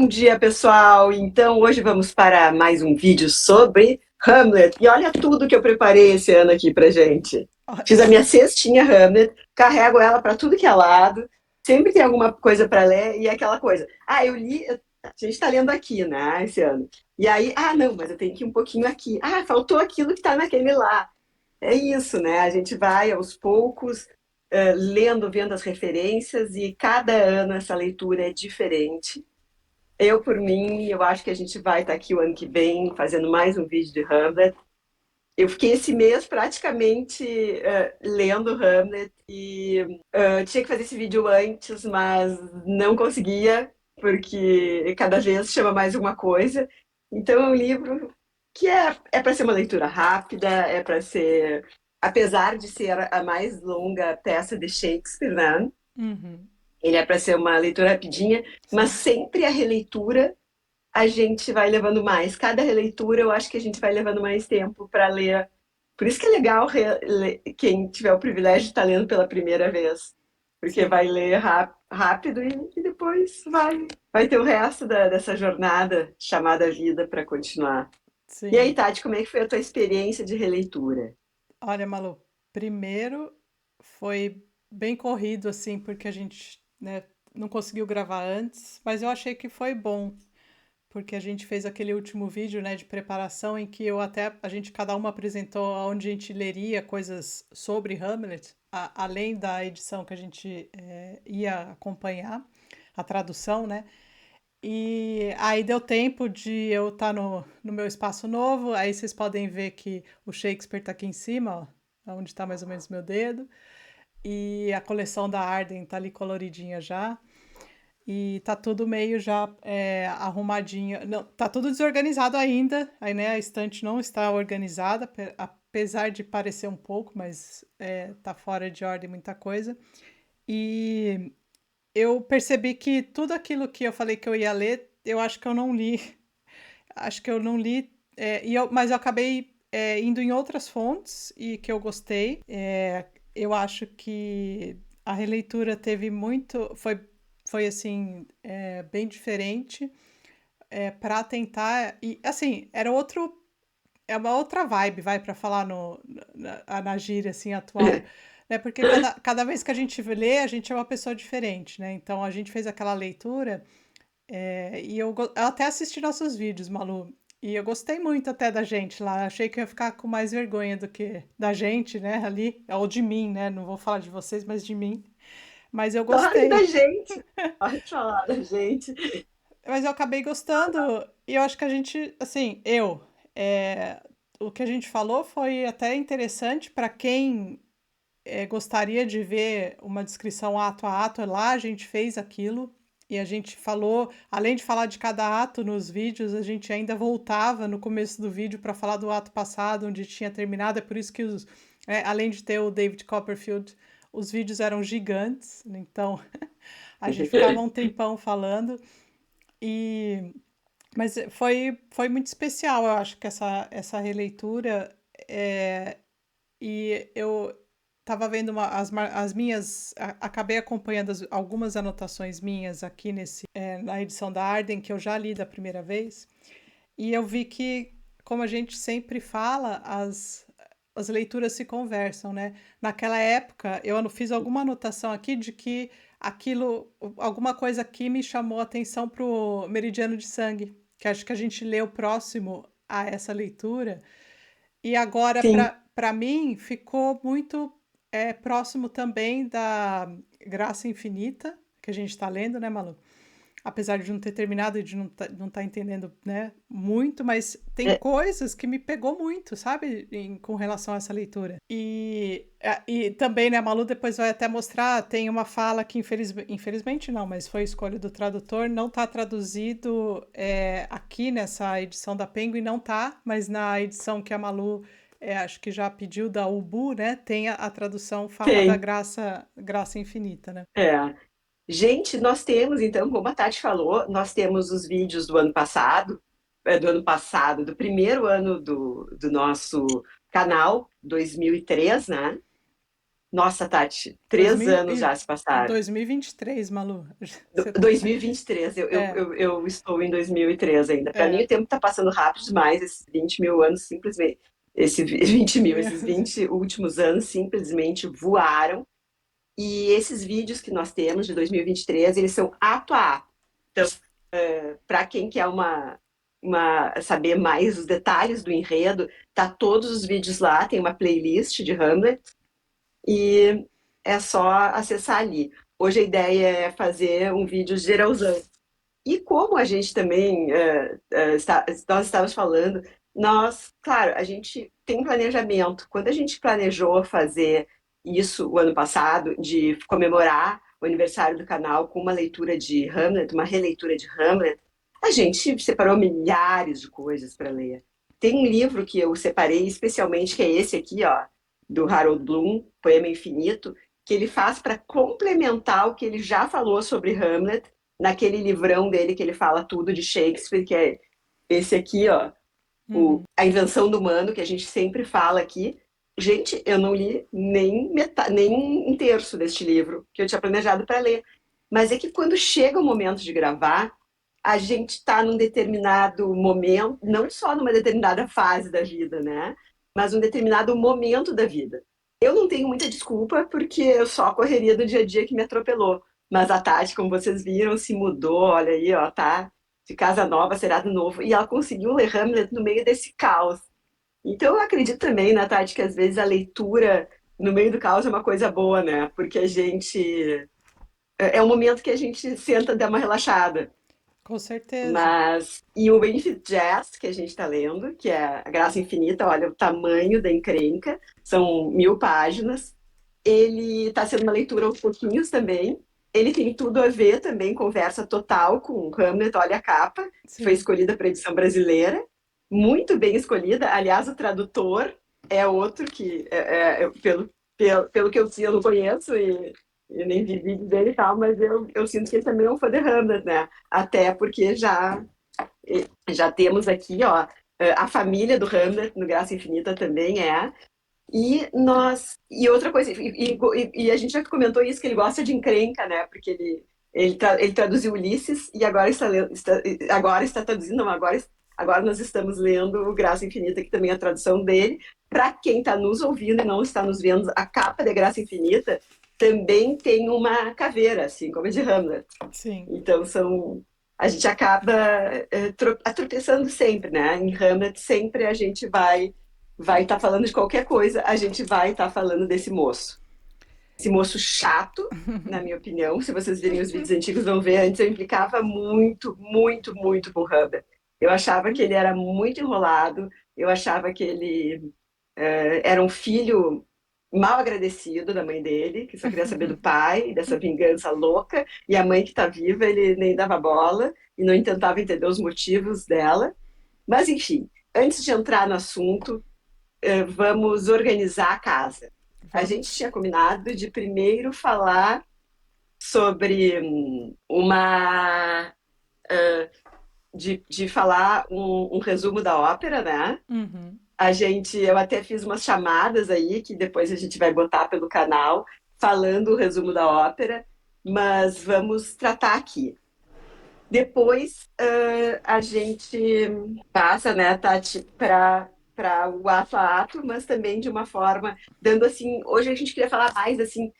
Bom dia, pessoal! Então, hoje vamos para mais um vídeo sobre Hamlet. E olha tudo que eu preparei esse ano aqui pra gente. Fiz a minha cestinha Hamlet, carrego ela para tudo que é lado, sempre tem alguma coisa para ler e é aquela coisa. Ah, a gente está lendo aqui, né, esse ano. E aí, não, mas eu tenho que ir um pouquinho aqui. Ah, faltou aquilo que está naquele lá. É isso, né? A gente vai aos poucos, lendo, vendo as referências e cada ano essa leitura é diferente. Eu, por mim, eu acho que a gente vai estar aqui o ano que vem fazendo mais um vídeo de Hamlet. Eu fiquei esse mês praticamente lendo Hamlet e tinha que fazer esse vídeo antes, mas não conseguia, porque cada vez chama mais uma coisa. Então é um livro que é para ser uma leitura rápida, é para ser, apesar de ser a mais longa peça de Shakespeare, né? Uhum, Ele é para ser uma leitura rapidinha, mas sim, sempre a releitura a gente vai levando mais. Cada releitura, eu acho que a gente vai levando mais tempo para ler. Por isso que é legal quem tiver o privilégio de estar lendo pela primeira vez. Porque sim, vai ler rápido e depois vai ter o resto dessa jornada chamada vida para continuar. E aí, sim. Tati, como é que foi a tua experiência de releitura? Olha, Malu, primeiro foi bem corrido, assim, porque a gente, né, não conseguiu gravar antes, mas eu achei que foi bom, porque a gente fez aquele último vídeo, né, de preparação em que a gente, cada uma apresentou onde a gente leria coisas sobre Hamlet, além da edição que a gente ia acompanhar, a tradução, né? E aí deu tempo de eu estar no meu espaço novo. Aí vocês podem ver que o Shakespeare está aqui em cima, ó, onde está mais ou menos meu dedo. E a coleção da Arden tá ali coloridinha já. E tá tudo meio já arrumadinho. Não, tá tudo desorganizado ainda. Aí, né, a estante não está organizada, apesar de parecer um pouco, mas tá fora de ordem muita coisa. E eu percebi que tudo aquilo que eu falei que eu ia ler, eu acho que eu não li. Acho que eu não li, mas eu acabei indo em outras fontes e que eu gostei. Eu acho que a releitura teve muito, foi assim, bem diferente para tentar e assim era outro, é uma outra vibe, vai para falar no na gíria assim atual, né? Porque cada vez que a gente lê, a gente é uma pessoa diferente, né? Então a gente fez aquela leitura e eu até assisti nossos vídeos, Malu. E eu gostei muito até da gente lá. Achei que eu ia ficar com mais vergonha do que da gente, né, ali. Ou de mim, né? Não vou falar de vocês, mas de mim. Mas eu Fale da gostei. gente! Pode falar da gente. Mas eu acabei gostando. E eu acho que a gente, assim, é, o que a gente falou foi até interessante para quem gostaria de ver uma descrição ato a ato. Lá a gente fez aquilo. E a gente falou, além de falar de cada ato nos vídeos, a gente ainda voltava no começo do vídeo para falar do ato passado, onde tinha terminado. É por isso que, além de ter o David Copperfield, os vídeos eram gigantes. Então, a gente ficava um tempão falando. E, mas foi muito especial, eu acho, que essa releitura. E eu estava vendo as minhas. Acabei acompanhando algumas anotações minhas aqui na edição da Arden, que eu já li da primeira vez. E eu vi que, como a gente sempre fala, as leituras se conversam, né? Naquela época, eu fiz alguma anotação aqui de que alguma coisa aqui me chamou a atenção para o Meridiano de Sangue, que acho que a gente leu próximo a essa leitura. E agora, Sim. para mim, ficou muito próximo também da Graça Infinita, que a gente está lendo, né, Malu? Apesar de não ter terminado e de não tá entendendo, né, muito, mas tem É, coisas que me pegou muito, sabe, com relação a essa leitura. E também, né, a Malu depois vai até mostrar, tem uma fala que infelizmente não, mas foi escolha do tradutor, não tá traduzido aqui nessa edição da Penguin, não tá, mas na edição que a Malu acho que já pediu da Ubu, né, tem a tradução fala da tem. graça infinita, né? É. Gente, nós temos, então, como a Tati falou, nós temos os vídeos do primeiro ano do nosso canal, 2003, né? Nossa, Tati, 2000 3 anos já se passaram. 2023, Malu. Você- 2023, É, eu estou em 2003 ainda. Para mim, é. o tempo está passando rápido demais. Esses 20 mil anos simplesmente. 20 mil, esses 20 últimos anos simplesmente voaram. E esses vídeos que nós temos de 2023, eles são ato a ato. Então, para quem quer saber mais os detalhes do enredo, tá todos os vídeos lá, tem uma playlist de Hamlet e é só acessar ali. Hoje a ideia é fazer um vídeo geralzão. E como a gente também nós estávamos falando, claro, a gente tem um planejamento. Quando a gente planejou fazer isso o ano passado, de comemorar o aniversário do canal com uma leitura de Hamlet, uma releitura de Hamlet, a gente separou milhares de coisas para ler. Tem um livro que eu separei especialmente, que é esse aqui, ó, do Harold Bloom, Poema Infinito, que ele faz para complementar o que ele já falou sobre Hamlet naquele livrão dele que ele fala tudo de Shakespeare, que é esse aqui, ó, Uhum. A Invenção do Humano, que a gente sempre fala aqui. Gente, eu não li nem um terço deste livro que eu tinha planejado para ler. Mas é que quando chega o momento de gravar, a gente está num determinado momento, não só numa determinada fase da vida, né? Mas um determinado momento da vida. Eu não tenho muita desculpa, porque eu só a correria do dia a dia que me atropelou. Mas a Tati, como vocês viram, se mudou, olha aí, ó, tá de casa nova, seriado novo, e ela conseguiu ler Hamlet no meio desse caos. Então eu acredito também, né, Tati, que às vezes a leitura no meio do caos é uma coisa boa, né? Porque a gente é um momento que a gente senta e dá uma relaxada. Com certeza. Mas, e o Benefit Jazz, que a gente está lendo, que é A Graça Infinita, olha o tamanho da encrenca, são 1000 páginas. Ele está sendo uma leitura aos pouquinhos também. Ele tem tudo a ver também, conversa total com Hamlet, olha a capa, que foi Sim. escolhida para a edição brasileira. Muito bem escolhida. Aliás, o tradutor é outro que, pelo que eu não conheço e nem vi vídeo dele e tal, mas eu sinto que ele também é um fã de Hamlet, né? Até porque já temos aqui, ó, a família do Hamlet no Graça Infinita também é. E outra coisa, e a gente já comentou isso, que ele gosta de encrenca, né? Porque ele traduziu Ulisses e agora está traduzindo, não, agora nós estamos lendo o Graça Infinita, que também é a tradução dele. Para quem está nos ouvindo e não está nos vendo, a capa de Graça Infinita também tem uma caveira, assim como a de Hamlet. Sim. Então a gente acaba tropeçando sempre, né? Em Hamlet sempre a gente vai estar falando de qualquer coisa, a gente vai estar falando desse moço. Esse moço chato, na minha opinião, se vocês virem os vídeos antigos vão ver, antes eu implicava muito, muito, muito com o Hamlet. Eu achava que ele era muito enrolado, eu achava que ele era um filho mal agradecido da mãe dele, que só queria saber do pai, dessa vingança louca, e a mãe que está viva, ele nem dava bola e não tentava entender os motivos dela. Mas, enfim, antes de entrar no assunto, vamos organizar a casa. A gente Vamos. tinha combinado de primeiro falar sobre uma. De falar um resumo da ópera, né? Uhum. Eu até fiz umas chamadas aí, que depois a gente vai botar pelo canal, falando o resumo da ópera, mas vamos tratar aqui. Depois a gente passa, né, Tati, para o ato a ato, mas também de uma forma, dando assim, hoje a gente queria falar mais assim,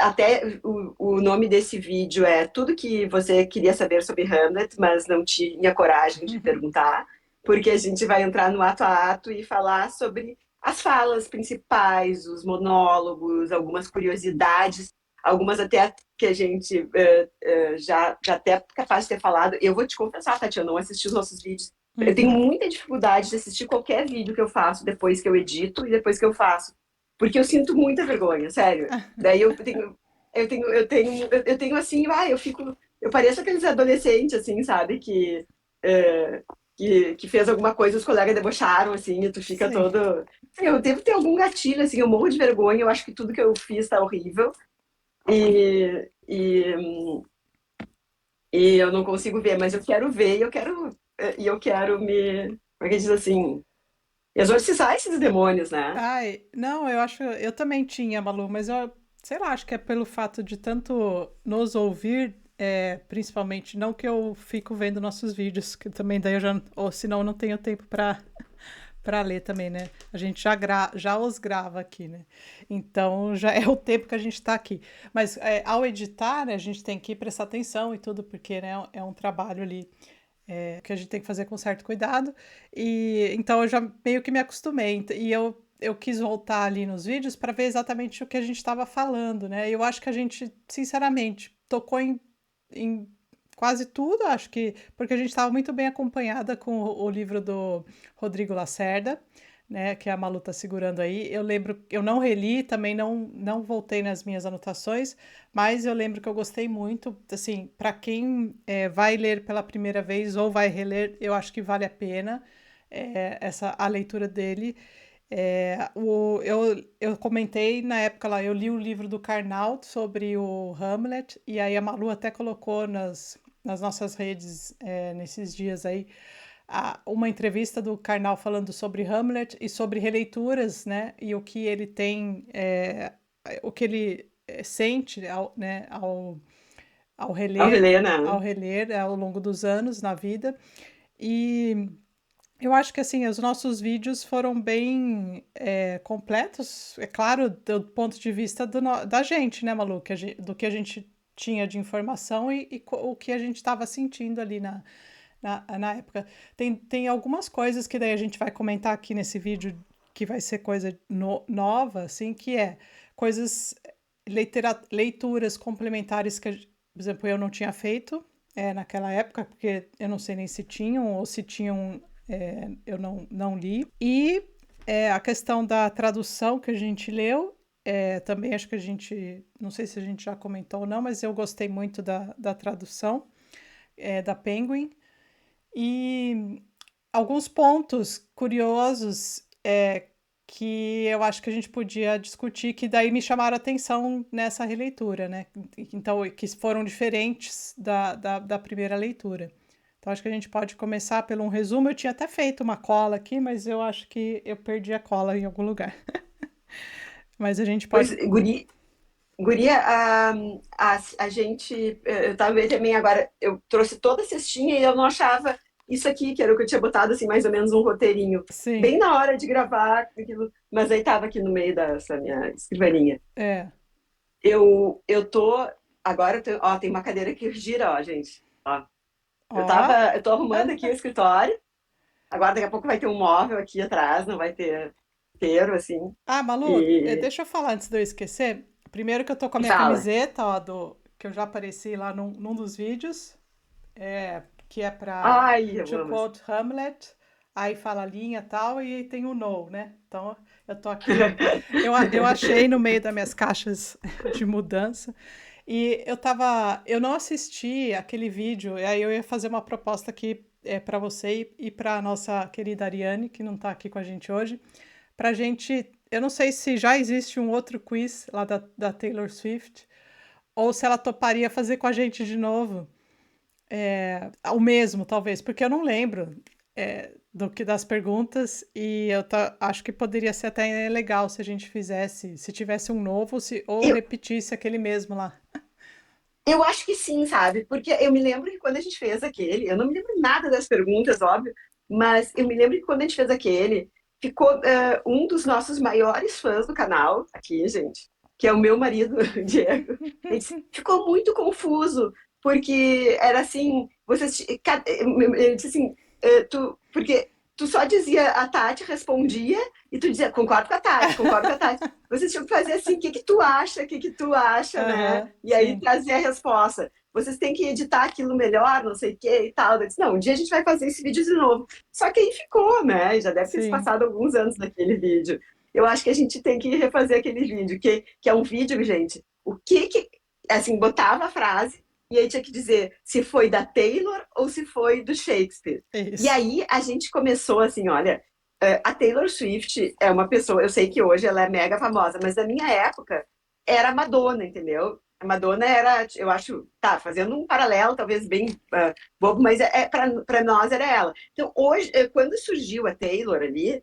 até o nome desse vídeo é Tudo que você queria saber sobre Hamlet, mas não tinha coragem de perguntar, porque a gente vai entrar no ato a ato e falar sobre as falas principais, os monólogos, algumas curiosidades, algumas até que a gente já até capaz de ter falado. Eu vou te confessar, Tati, eu não assisti os nossos vídeos. Eu tenho Uhum. muita dificuldade de assistir qualquer vídeo que eu faço depois que eu edito e depois que eu faço. Porque eu sinto muita vergonha, sério. Daí eu tenho assim, eu pareço aqueles adolescentes, assim, sabe, é, que fez alguma coisa, os colegas debocharam, assim, e tu fica Sim. todo. Eu devo ter algum gatilho, assim, eu morro de vergonha, eu acho que tudo que eu fiz tá horrível. E, e, e eu não consigo ver, mas eu quero ver e eu quero me. Como é que diz assim? exorcizar esses demônios, né? Ai, não, eu acho, eu também tinha, Malu, mas eu, sei lá, acho que é pelo fato de tanto nos ouvir, principalmente, não que eu fico vendo nossos vídeos, que também daí eu já, ou senão eu não tenho tempo para ler também, né? A gente já os grava aqui, né? Então já é o tempo que a gente está aqui. Mas ao editar, né, a gente tem que prestar atenção e tudo, porque né, é um trabalho ali que a gente tem que fazer com certo cuidado. E então eu já meio que me acostumei. E eu quis voltar ali nos vídeos para ver exatamente o que a gente estava falando, né? Eu acho que a gente, sinceramente, tocou em quase tudo, acho que porque a gente estava muito bem acompanhada com o livro do Rodrigo Lacerda, né, que a Malu tá segurando aí. Eu lembro, eu não reli, também não voltei nas minhas anotações, mas eu lembro que eu gostei muito, assim, para quem vai ler pela primeira vez ou vai reler, eu acho que vale a pena a leitura dele. Eu comentei na época lá, eu li o livro do Karnal sobre o Hamlet, e aí a Malu até colocou nas nossas redes nesses dias aí uma entrevista do Karnal falando sobre Hamlet e sobre releituras, né? E o que ele tem, o que ele sente né, ao Ao reler, reler, né? ao longo dos anos na vida. E eu acho que assim, os nossos vídeos foram bem completos, é claro, do ponto de vista da gente, né, Malu? Do que a gente tinha de informação o que a gente estava sentindo ali na época. Tem algumas coisas que daí a gente vai comentar aqui nesse vídeo que vai ser coisa nova, assim, que é coisas, leituras complementares que, por exemplo, eu não tinha feito naquela época, porque eu não sei nem se tinham ou se tinham, eu não li. E a questão da tradução que a gente leu, também acho que a gente, não sei se a gente já comentou ou não, mas eu gostei muito da tradução da Penguin. E alguns pontos curiosos que eu acho que a gente podia discutir, que daí me chamaram a atenção nessa releitura, né? Então, que foram diferentes da primeira leitura. Então, acho que a gente pode começar pelo um resumo. Eu tinha até feito uma cola aqui, mas eu acho que eu perdi a cola em algum lugar. Mas a gente Pois, pode. guria, a gente, eu tava vendo também agora, eu trouxe toda a cestinha e eu não achava isso aqui, que era o que eu tinha botado, assim, mais ou menos um roteirinho, Sim, bem na hora de gravar aquilo, mas aí tava aqui no meio dessa minha escrivaninha. é. Eu tô, agora, ó, tem uma cadeira que gira, ó, gente, ó. Ó. Eu tô arrumando aqui o escritório, agora daqui a pouco vai ter um móvel aqui atrás, não vai ter inteiro, assim, Ah, Malu, e deixa eu falar antes de eu esquecer. Primeiro que eu tô com a minha fala. camiseta, ó, que eu já apareci lá num dos vídeos, que é pra Ai, eu To amo essa. Quote Hamlet, aí fala a linha e tal, e tem o no, né? Então eu tô aqui, eu achei no meio das minhas caixas de mudança, e eu não assisti aquele vídeo, e aí eu ia fazer uma proposta aqui para você e para nossa querida Ariane, que não tá aqui com a gente hoje, pra gente. Eu não sei se já existe um outro quiz lá da Taylor Swift, ou se ela toparia fazer com a gente de novo. O mesmo, talvez, porque eu não lembro do que das perguntas e acho que poderia ser até legal se a gente fizesse, se tivesse um novo, ou Eu, repetisse aquele mesmo lá. eu acho que sim, sabe? Porque eu me lembro que quando a gente fez aquele, eu não me lembro nada das perguntas, óbvio, mas eu me lembro que quando a gente fez aquele, ficou um dos nossos maiores fãs do canal, aqui, gente, que é o meu marido, o Diego. Ele disse, ficou muito confuso, porque era assim, ele disse assim, porque tu só dizia, a Tati respondia, e tu dizia, concordo com a Tati, concordo com a Tati. Vocês tinham que fazer assim, o que que tu acha, né? Aham, E aí sim, trazer a resposta. Vocês têm que editar aquilo melhor, não sei o que e tal. Eu disse, não, um dia a gente vai fazer esse vídeo de novo. Só que aí ficou, né? Já deve ter se sim, passado alguns anos daquele vídeo. Eu acho que a gente tem que refazer aquele vídeo, que é um vídeo, gente, assim, botava a frase e aí tinha que dizer se foi da Taylor ou se foi do Shakespeare. é E isso. aí a gente começou assim, olha, a Taylor Swift é uma pessoa, eu sei que hoje ela é mega famosa, mas na minha época era a Madonna, entendeu? A Madonna era, eu acho, tá, fazendo um paralelo, talvez bem bobo, mas para nós era ela. Então, hoje, quando surgiu a Taylor ali,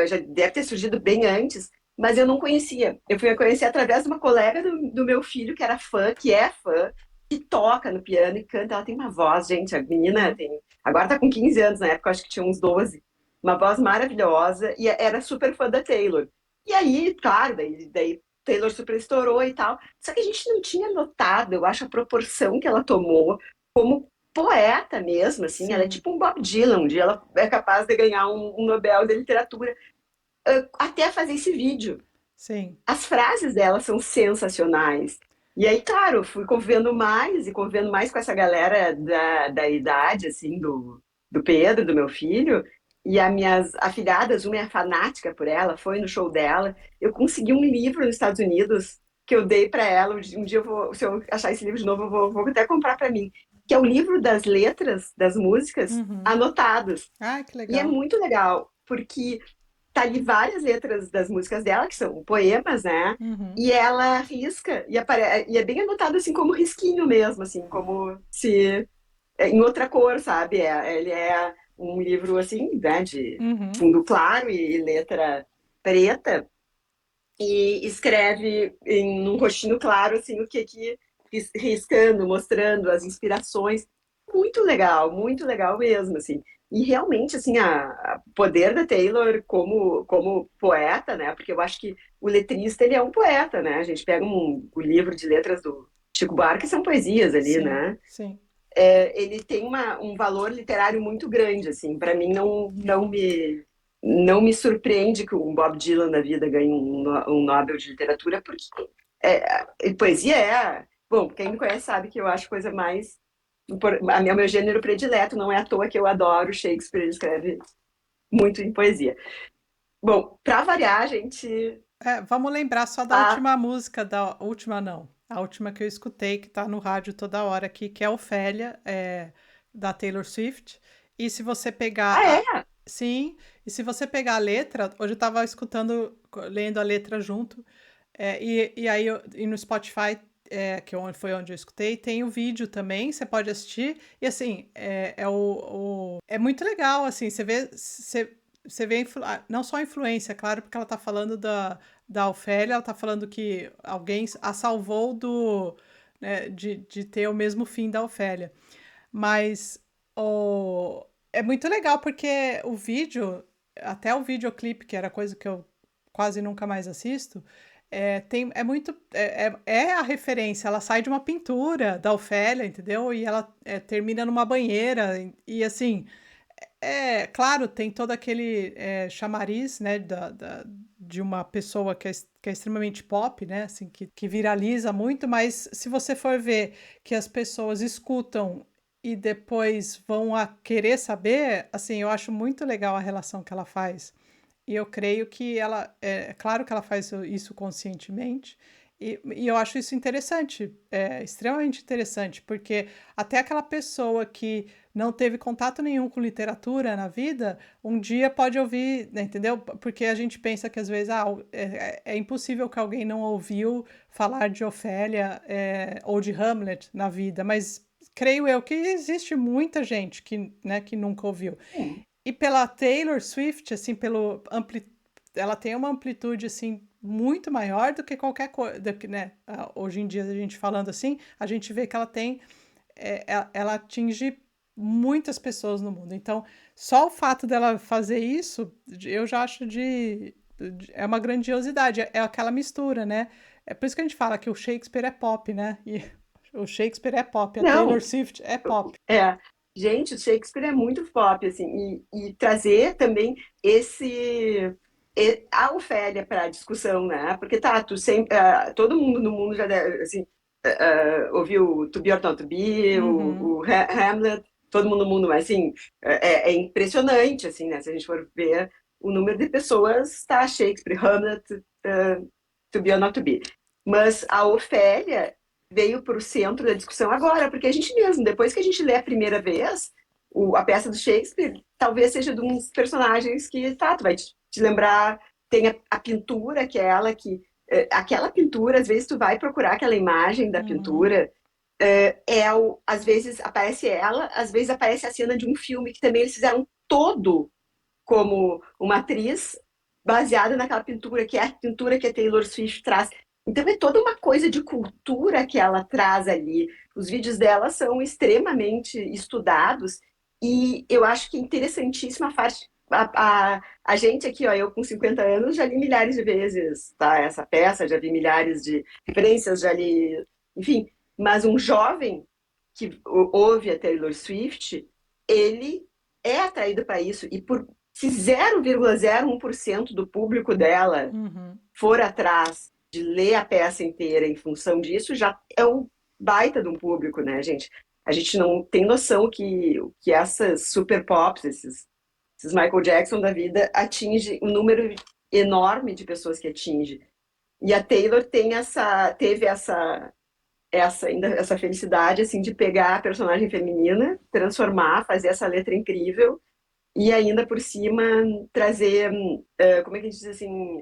já deve ter surgido bem antes, mas eu não conhecia. Eu fui a conhecer através de uma colega do meu filho, que era fã, que é fã, que toca no piano e canta. Ela tem uma voz, gente, a menina Uhum. tem. Agora tá com 15 anos, na época eu acho que tinha uns 12. Uma voz maravilhosa e era super fã da Taylor. E aí, claro, daí Taylor super estourou e tal. Só que a gente não tinha notado, eu acho, a proporção que ela tomou como poeta mesmo, assim. Ela é Sim, tipo um Bob Dylan. Um dia ela é capaz de ganhar um Nobel de Literatura até fazer esse vídeo. sim. As frases dela são sensacionais. E aí, claro, eu fui convivendo mais e convivendo mais com essa galera da idade, assim, do Pedro, do meu filho. E as minhas afilhadas, uma é fanática por ela, foi no show dela. Eu consegui um livro nos Estados Unidos que eu dei para ela. Um dia eu vou, se eu achar esse livro de novo, vou até comprar para mim. Que é o livro das letras das músicas Uhum. anotadas. Ai, que E é legal. muito legal, porque tá ali várias letras das músicas dela, que são poemas, né? Uhum. E ela risca, e é bem anotado assim como risquinho mesmo, assim, como se em outra cor, sabe? Ele é um livro assim, né, de Uhum. fundo claro e letra preta, e escreve em um rostinho claro assim o que riscando, mostrando as inspirações. Muito legal mesmo, assim. E realmente, assim, a poder da Taylor como poeta, né? Porque eu acho que o letrista, ele é um poeta, né? A gente pega o livro de letras do Chico Buarque, são poesias ali, Sim, né? sim. Ele tem um valor literário muito grande, assim. Para mim, não me surpreende que um Bob Dylan da vida ganhe um Nobel de literatura, porque poesia bom, quem me conhece sabe que eu acho coisa mais o meu gênero predileto, não é à toa que eu adoro Shakespeare, ele escreve muito em poesia. Bom, para variar, a gente É, vamos lembrar só da tá. última música, da última não, a última que eu escutei, que tá no rádio toda hora aqui, que é Ofélia, da Taylor Swift. E se você pegar Ah, a... é? Sim, e se você pegar a letra, hoje eu tava escutando, lendo a letra junto, e aí e no Spotify, foi onde eu escutei, tem o vídeo também, você pode assistir, e assim, é muito legal, assim, você vê não só a influência, claro, porque ela tá falando da Ofélia, ela tá falando que alguém a salvou de ter o mesmo fim da Ofélia. Mas é muito legal porque o vídeo, até o videoclipe, que era coisa que eu quase nunca mais assisto, é a referência. Ela sai de uma pintura da Ofélia, entendeu? E ela termina numa banheira. Assim, claro, tem todo aquele chamariz, né, de uma pessoa que é extremamente pop, né, assim, que viraliza muito, mas se você for ver que as pessoas escutam e depois vão a querer saber, assim, eu acho muito legal a relação que ela faz. E eu creio que claro que ela faz isso conscientemente, e eu acho isso interessante, extremamente interessante, porque até aquela pessoa que não teve contato nenhum com literatura na vida, um dia pode ouvir, né, entendeu? Porque a gente pensa que às vezes é impossível que alguém não ouviu falar de Ofélia, ou de Hamlet na vida, mas creio eu que existe muita gente né, que nunca ouviu. Hum. E pela Taylor Swift, assim, ela tem uma amplitude assim muito maior do que qualquer coisa, né? Hoje em dia a gente falando assim, a gente vê que ela tem, ela atinge muitas pessoas no mundo. Então, só o fato dela fazer isso, eu já acho é uma grandiosidade, é aquela mistura, né? É por isso que a gente fala que o Shakespeare é pop, né? E o Shakespeare é pop, a Taylor Não, Swift é pop. é. Gente, o Shakespeare é muito pop, assim, e trazer também a Ofélia para a discussão, né? Porque tá, todo mundo no mundo já deve, assim, ouviu To Be or Not To Be, Uhum, Hamlet, todo mundo no mundo, mas assim, é impressionante, assim, né? Se a gente for ver o número de pessoas, tá, Shakespeare, Hamlet, To Be or Not To Be. Mas a Ofélia veio para o centro da discussão agora, porque a gente mesmo, depois que a gente lê a primeira vez a peça do Shakespeare, talvez seja de uns personagens que, tá, tu vai te lembrar, tem a pintura, aquela pintura, às vezes tu vai procurar aquela imagem da uhum, pintura, às vezes aparece ela, às vezes aparece a cena de um filme que também eles fizeram todo como uma atriz baseada naquela pintura, que é a pintura que a Taylor Swift traz. Então é toda uma coisa de cultura que ela traz ali. Os vídeos dela são extremamente estudados e eu acho que é interessantíssima a parte. A gente aqui, ó, eu com 50 anos já li milhares de vezes, tá? Essa peça, já vi milhares de referências, já li, enfim. Mas um jovem que ouve a Taylor Swift, ele é atraído para isso e por se 0,01% do público dela Uhum. for atrás de ler a peça inteira em função disso, já é um baita de um público, né, gente? A gente não tem noção que essas super pops, esses Michael Jackson da vida, atinge um número enorme de pessoas que atinge. E a Taylor teve essa felicidade assim de pegar a personagem feminina, transformar, fazer essa letra incrível e ainda por cima trazer, como é que a gente diz assim,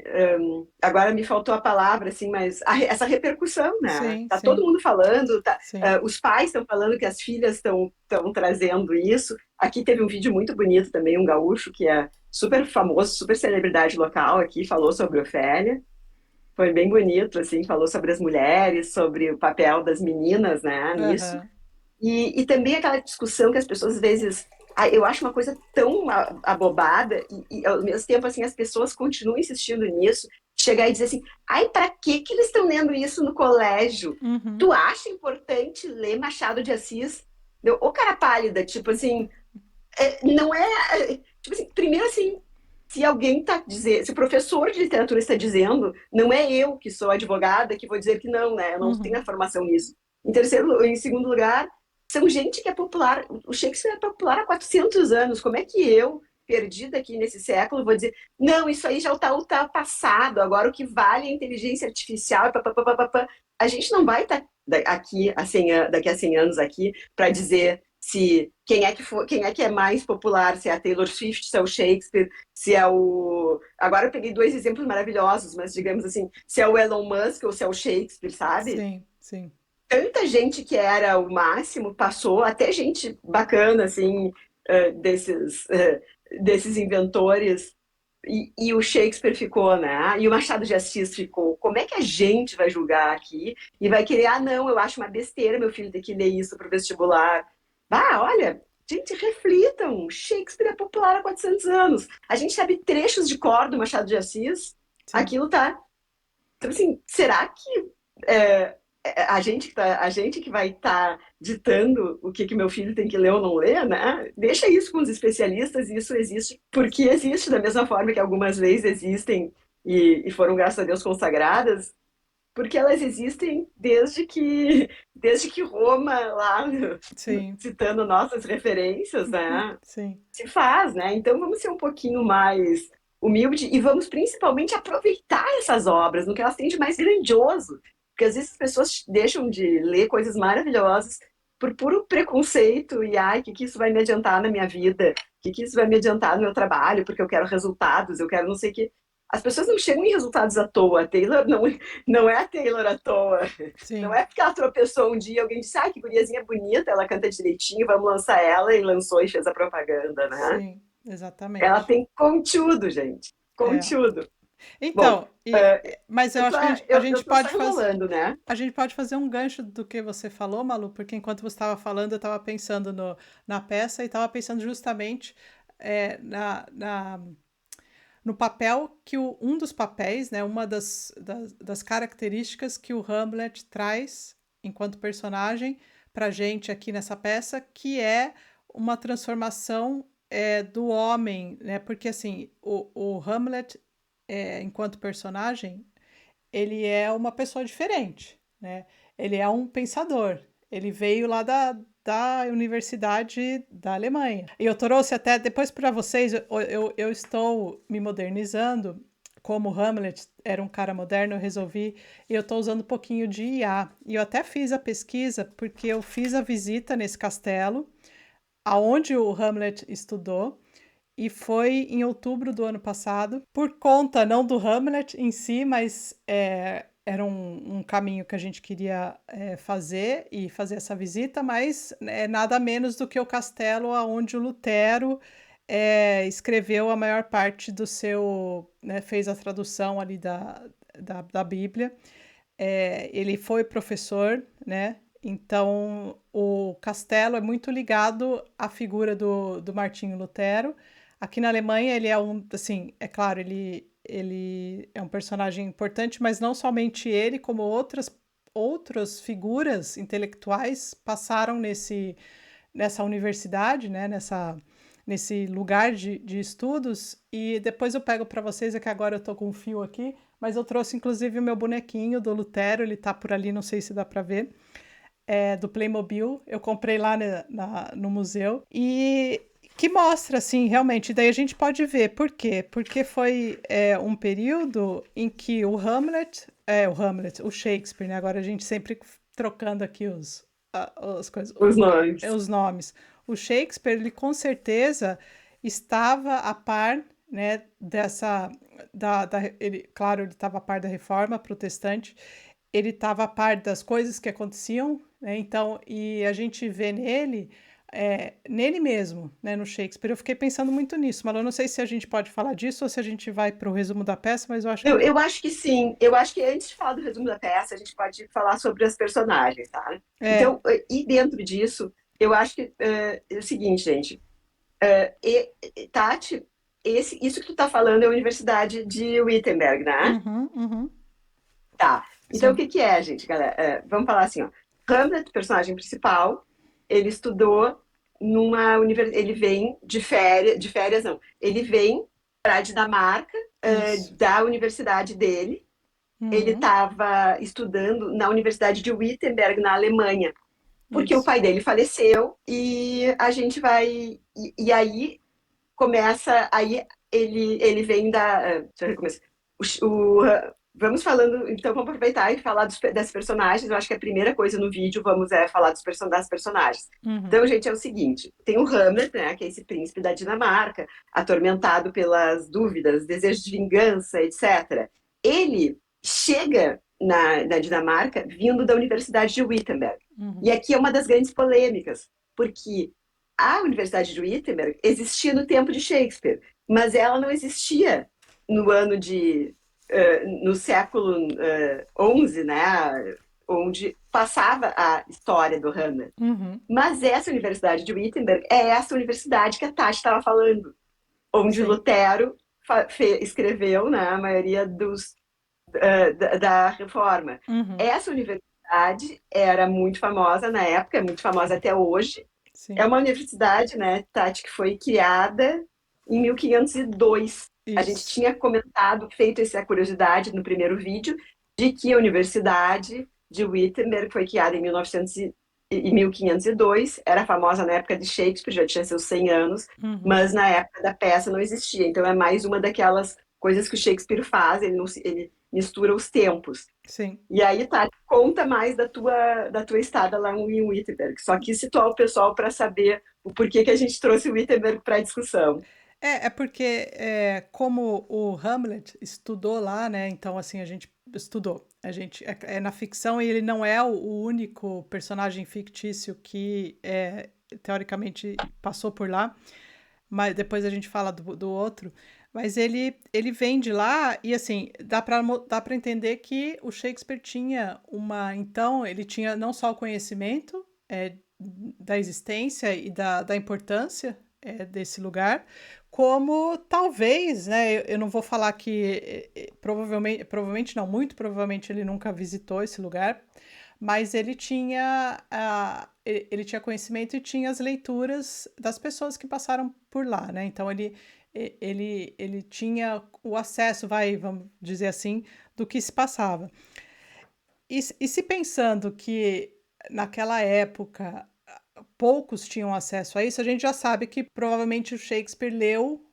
agora me faltou a palavra, assim, mas essa repercussão, né? Sim, Tá todo sim, mundo falando, sim. os pais estão falando que as filhas estão trazendo isso. Aqui teve um vídeo muito bonito também, um gaúcho que é super famoso, super celebridade local aqui, falou sobre Ofélia. Foi bem bonito, assim, falou sobre as mulheres, sobre o papel das meninas, né, nisso. Aham. E também aquela discussão que as pessoas às vezes. Eu acho uma coisa tão abobada, e ao mesmo tempo assim, as pessoas continuam insistindo nisso, chegar e dizer assim, ai, para que eles estão lendo isso no colégio? Uhum. Tu acha importante ler Machado de Assis? Ô cara pálida, tipo assim, não é. Tipo assim, primeiro assim, se alguém está dizendo, se o professor de literatura está dizendo, não é eu que sou advogada que vou dizer que não, né? Eu não tenho a Uhum. formação nisso. Em segundo lugar, são gente que é popular. O Shakespeare é popular há 400 anos. Como é que eu, perdida aqui nesse século, vou dizer, não, isso aí já está ultrapassado, agora o que vale é a inteligência artificial, pá, pá, pá, pá, pá, pá. A gente não vai estar daqui a 100 anos aqui para dizer se quem é que é mais popular, se é a Taylor Swift, se é o Shakespeare, se é o. Agora eu peguei dois exemplos maravilhosos, mas digamos assim, se é o Elon Musk ou se é o Shakespeare, sabe? Sim, sim. Tanta gente que era o máximo passou, até gente bacana, assim, desses inventores. E o Shakespeare ficou, né? E o Machado de Assis ficou. Como é que a gente vai julgar aqui e vai querer, não, eu acho uma besteira meu filho ter que ler isso para o vestibular. Olha, gente, reflitam. Shakespeare é popular há 400 anos. A gente sabe trechos de cor do Machado de Assis. Sim. Aquilo tá. Então, assim, será que é, a gente que vai estar ditando o que meu filho tem que ler ou não ler, né? Deixa isso com os especialistas, e isso existe porque existe, da mesma forma que algumas leis existem e foram, graças a Deus, consagradas, porque elas existem desde que Roma, lá, Sim. citando nossas referências, Uhum. né? Sim. Se faz, né? Então vamos ser um pouquinho mais humilde e vamos principalmente aproveitar essas obras no que elas têm de mais grandioso. Porque às vezes as pessoas deixam de ler coisas maravilhosas por puro preconceito e ai, o que isso vai me adiantar na minha vida? O que isso vai me adiantar no meu trabalho? Porque eu quero resultados, eu quero não sei o quê. As pessoas não chegam em resultados à toa. A Taylor não é a Taylor à toa. Não Sim. é porque ela tropeçou um dia, alguém disse, que guriazinha bonita, ela canta direitinho, vamos lançar ela, e lançou e fez a propaganda, né? Sim. Ela Exatamente. tem conteúdo, gente. É. Conteúdo. Bom, Então, uh, mas eu acho que eu tô só enrolando, né? a gente pode fazer um gancho do que você falou, Malu, porque enquanto você estava falando, eu estava pensando na peça e estava pensando justamente é, na, na, no papel que um dos papéis, né, uma das características que o Hamlet traz enquanto personagem para gente aqui nessa peça, que é uma transformação do homem, né? Porque assim, o Hamlet, enquanto personagem, ele é uma pessoa diferente, né? Ele é um pensador. Ele veio lá da Universidade da Alemanha. E eu trouxe até depois para vocês, eu estou me modernizando. Como Hamlet era um cara moderno, eu resolvi. E eu estou usando um pouquinho de IA. E eu até fiz a pesquisa, porque eu fiz a visita nesse castelo, aonde o Hamlet estudou. E foi em outubro do ano passado, por conta não do Hamlet em si, mas era um caminho que a gente queria fazer e fazer essa visita, mas nada menos do que o castelo onde o Lutero escreveu a maior parte do seu, né, fez a tradução ali da Bíblia. Ele foi professor, né? Então o castelo é muito ligado à figura do Martinho Lutero. Aqui na Alemanha ele é assim, é claro, ele é um personagem importante, mas não somente ele, como outras figuras intelectuais passaram nessa universidade, né? Nesse lugar de estudos. E depois eu pego para vocês, é que agora eu tô com um fio aqui, mas eu trouxe inclusive o meu bonequinho do Lutero, ele tá por ali, não sei se dá para ver, do Playmobil. Eu comprei lá no museu e que mostra, assim, realmente. Daí a gente pode ver por quê? Porque foi um período em que o Shakespeare, né? Agora a gente sempre trocando aqui as coisas, Os nomes. os nomes. O Shakespeare, ele com certeza estava a par, né, claro, ele estava a par da Reforma Protestante, ele estava a par das coisas que aconteciam, né, então, e a gente vê nele mesmo, né, no Shakespeare. Eu fiquei pensando muito nisso, mas eu não sei se a gente pode falar disso ou se a gente vai para o resumo da peça, mas eu acho que... Eu acho que sim. Eu acho que antes de falar do resumo da peça, a gente pode falar sobre as personagens, tá? É. Então, e dentro disso, eu acho que é o seguinte, gente. Tati, isso que tu tá falando é a Universidade de Wittenberg, né? Uhum, uhum. Tá. Então, o Sim. que que é, gente, galera? Vamos falar assim, ó. Hamlet, personagem principal, ele estudou numa universidade. Ele vem de férias não. Ele vem para a Dinamarca, Isso. da universidade dele. Ele Uhum. estava estudando na Universidade de Wittenberg, na Alemanha, porque o Isso. pai dele faleceu e a gente vai. E aí começa. Aí ele vem da. Deixa eu recomeçar. Vamos falando, então vamos aproveitar e falar das personagens. Eu acho que a primeira coisa no vídeo vamos falar das personagens. Uhum. Então, gente, é o seguinte: tem o Hamlet, né, que é esse príncipe da Dinamarca, atormentado pelas dúvidas, desejo de vingança, etc. Ele chega na Dinamarca vindo da Universidade de Wittenberg. Uhum. E aqui é uma das grandes polêmicas, porque a Universidade de Wittenberg existia no tempo de Shakespeare, mas ela não existia no ano no século XI, né, onde passava a história do Hamlet. Uhum. Mas essa Universidade de Wittenberg é essa universidade que a Tati estava falando, onde Sim. Lutero escreveu, né, a maioria da Reforma. Uhum. Essa universidade era muito famosa na época, é muito famosa até hoje. É Sim. uma universidade, né, Tati, que foi criada em 1502. A gente Isso. tinha comentado, feito essa curiosidade no primeiro vídeo, de que a Universidade de Wittenberg foi criada em 1502, era famosa na época de Shakespeare, já tinha seus 100 anos, Uhum. mas na época da peça não existia. Então é mais uma daquelas coisas que o Shakespeare faz, ele mistura os tempos. Sim. E aí, tá, conta mais da tua estada lá em Wittenberg. Só que situar o pessoal para saber o porquê que a gente trouxe o Wittenberg para a discussão. É porque como o Hamlet estudou lá, né? Então, assim, a gente estudou. A gente é na ficção e ele não é o único personagem fictício que teoricamente passou por lá, mas depois a gente fala do outro. Mas ele vem de lá e, assim, dá para entender que o Shakespeare tinha Então, ele tinha não só o conhecimento da existência e da importância desse lugar, como talvez, né? Eu não vou falar que provavelmente não, muito provavelmente ele nunca visitou esse lugar, mas ele tinha conhecimento e tinha as leituras das pessoas que passaram por lá, né? Então ele tinha o acesso, vamos dizer assim, do que se passava. E se pensando que naquela época poucos tinham acesso a isso, a gente já sabe que provavelmente o Shakespeare leu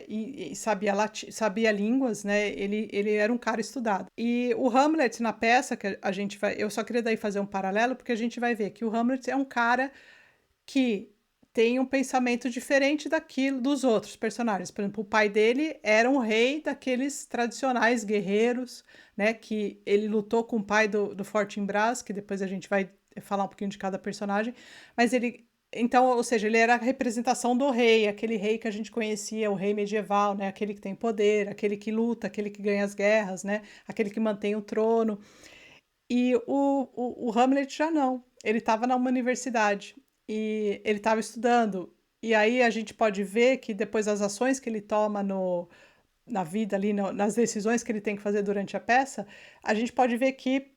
e sabia línguas, né? Ele era um cara estudado. E o Hamlet na peça, que a gente vai. Eu só queria daí fazer um paralelo, porque a gente vai ver que o Hamlet é um cara que tem um pensamento diferente daquilo dos outros personagens. Por exemplo, o pai dele era um rei daqueles tradicionais guerreiros, né? Que ele lutou com o pai do Fortinbras, que depois a gente vai falar um pouquinho de cada personagem, mas ele então, ou seja, ele era a representação do rei, aquele rei que a gente conhecia, o rei medieval, né? Aquele que tem poder, aquele que luta, aquele que ganha as guerras, né? Aquele que mantém o trono. E o Hamlet já não. Ele estava numa universidade e ele estava estudando. E aí a gente pode ver que depois das ações que ele toma na vida ali, nas decisões que ele tem que fazer durante a peça, a gente pode ver que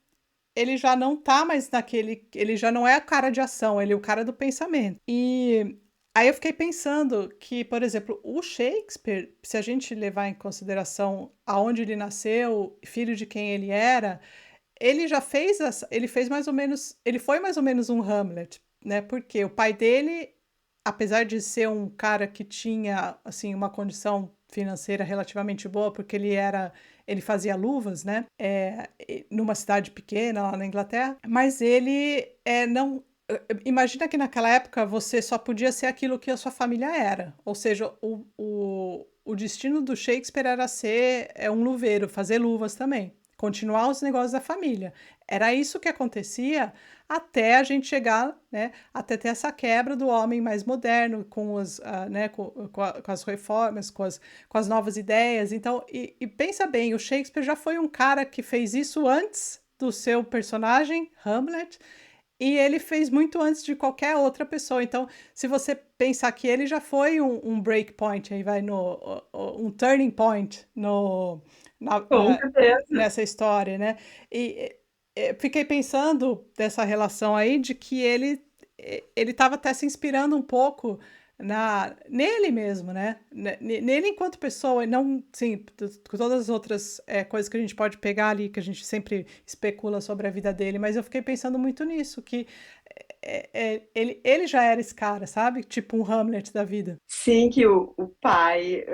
ele já não tá mais naquele, ele já não é a cara de ação, ele é o cara do pensamento. E aí eu fiquei pensando que, por exemplo, o Shakespeare, se a gente levar em consideração aonde ele nasceu, filho de quem ele era, ele já fez ele fez mais ou menos, ele foi mais ou menos um Hamlet, né? Porque o pai dele, apesar de ser um cara que tinha assim uma condição financeira relativamente boa, porque ele fazia luvas, né? Numa cidade pequena lá na Inglaterra, mas ele não imagina que naquela época você só podia ser aquilo que a sua família era, ou seja, o destino do Shakespeare era ser um luveiro, fazer luvas também, continuar os negócios da família. Era isso que acontecia até a gente chegar, né, até ter essa quebra do homem mais moderno, com né, com as reformas, com as novas ideias. Então, e pensa bem, o Shakespeare já foi um cara que fez isso antes do seu personagem, Hamlet, e ele fez muito antes de qualquer outra pessoa. Então, se você pensar que ele já foi um break point, aí vai um turning point Com certeza. nessa história, né? E fiquei pensando dessa relação aí de que ele estava até se inspirando um pouco nele mesmo, né? Nele enquanto pessoa, e não, sim, com todas as outras coisas que a gente pode pegar ali, que a gente sempre especula sobre a vida dele, mas eu fiquei pensando muito nisso, que ele já era esse cara, sabe? Tipo um Hamlet da vida. Sim, que o pai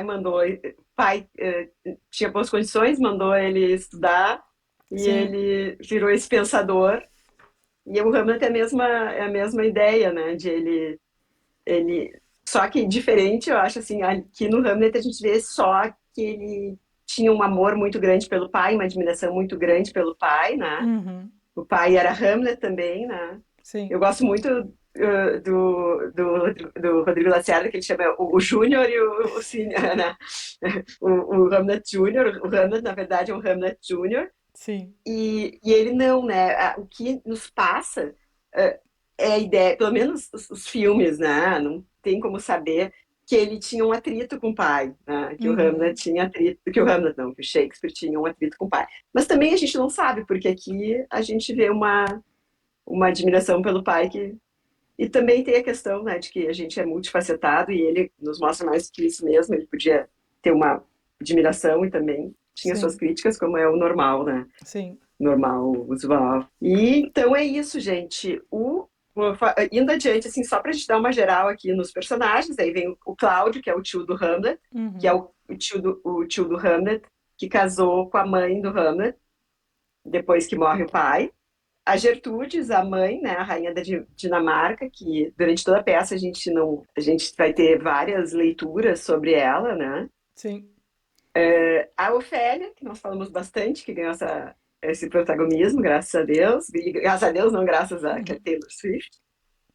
mandou, o pai tinha boas condições, mandou ele estudar e Sim, ele virou esse pensador. E o Hamlet é a mesma ideia, né? De ele, só que diferente, eu acho assim, aqui no Hamlet a gente vê só que ele tinha um amor muito grande pelo pai, uma admiração muito grande pelo pai, né? uhum, O pai era Hamlet também, né? sim, Eu gosto muito do Rodrigo Lacerda, que ele chama o Júnior e o Senior, né? O Hamlet Júnior, o Hamlet, na verdade, é um Hamlet Júnior, sim, e ele não, né? O que nos passa é a ideia, pelo menos os filmes, né? Não tem como saber que ele tinha um atrito com o pai, né? Que o Hamlet uhum, tinha atrito, que o Hamlet não, que o Shakespeare tinha um atrito com o pai. Mas também a gente não sabe, porque aqui a gente vê uma admiração pelo pai que e também tem a questão, né, de que a gente é multifacetado e ele nos mostra mais que isso mesmo, ele podia ter uma admiração e também tinha suas sim, críticas, como é o normal, né? sim, Normal, usual. E então é isso, gente. Indo adiante, assim, só para a gente dar uma geral aqui nos personagens, aí vem o Cláudio, que é o tio do Hamlet, que é uhum, o tio do Hamlet, que casou com a mãe do Hamlet, depois que morre o pai. A Gertrudes, a mãe, né, a rainha da Dinamarca, que durante toda a peça a gente não, a gente vai ter várias leituras sobre ela, né? sim, A Ofélia, que nós falamos bastante, que ganhou esse protagonismo, graças a Deus, e graças a Deus, não graças a uhum, Taylor Swift.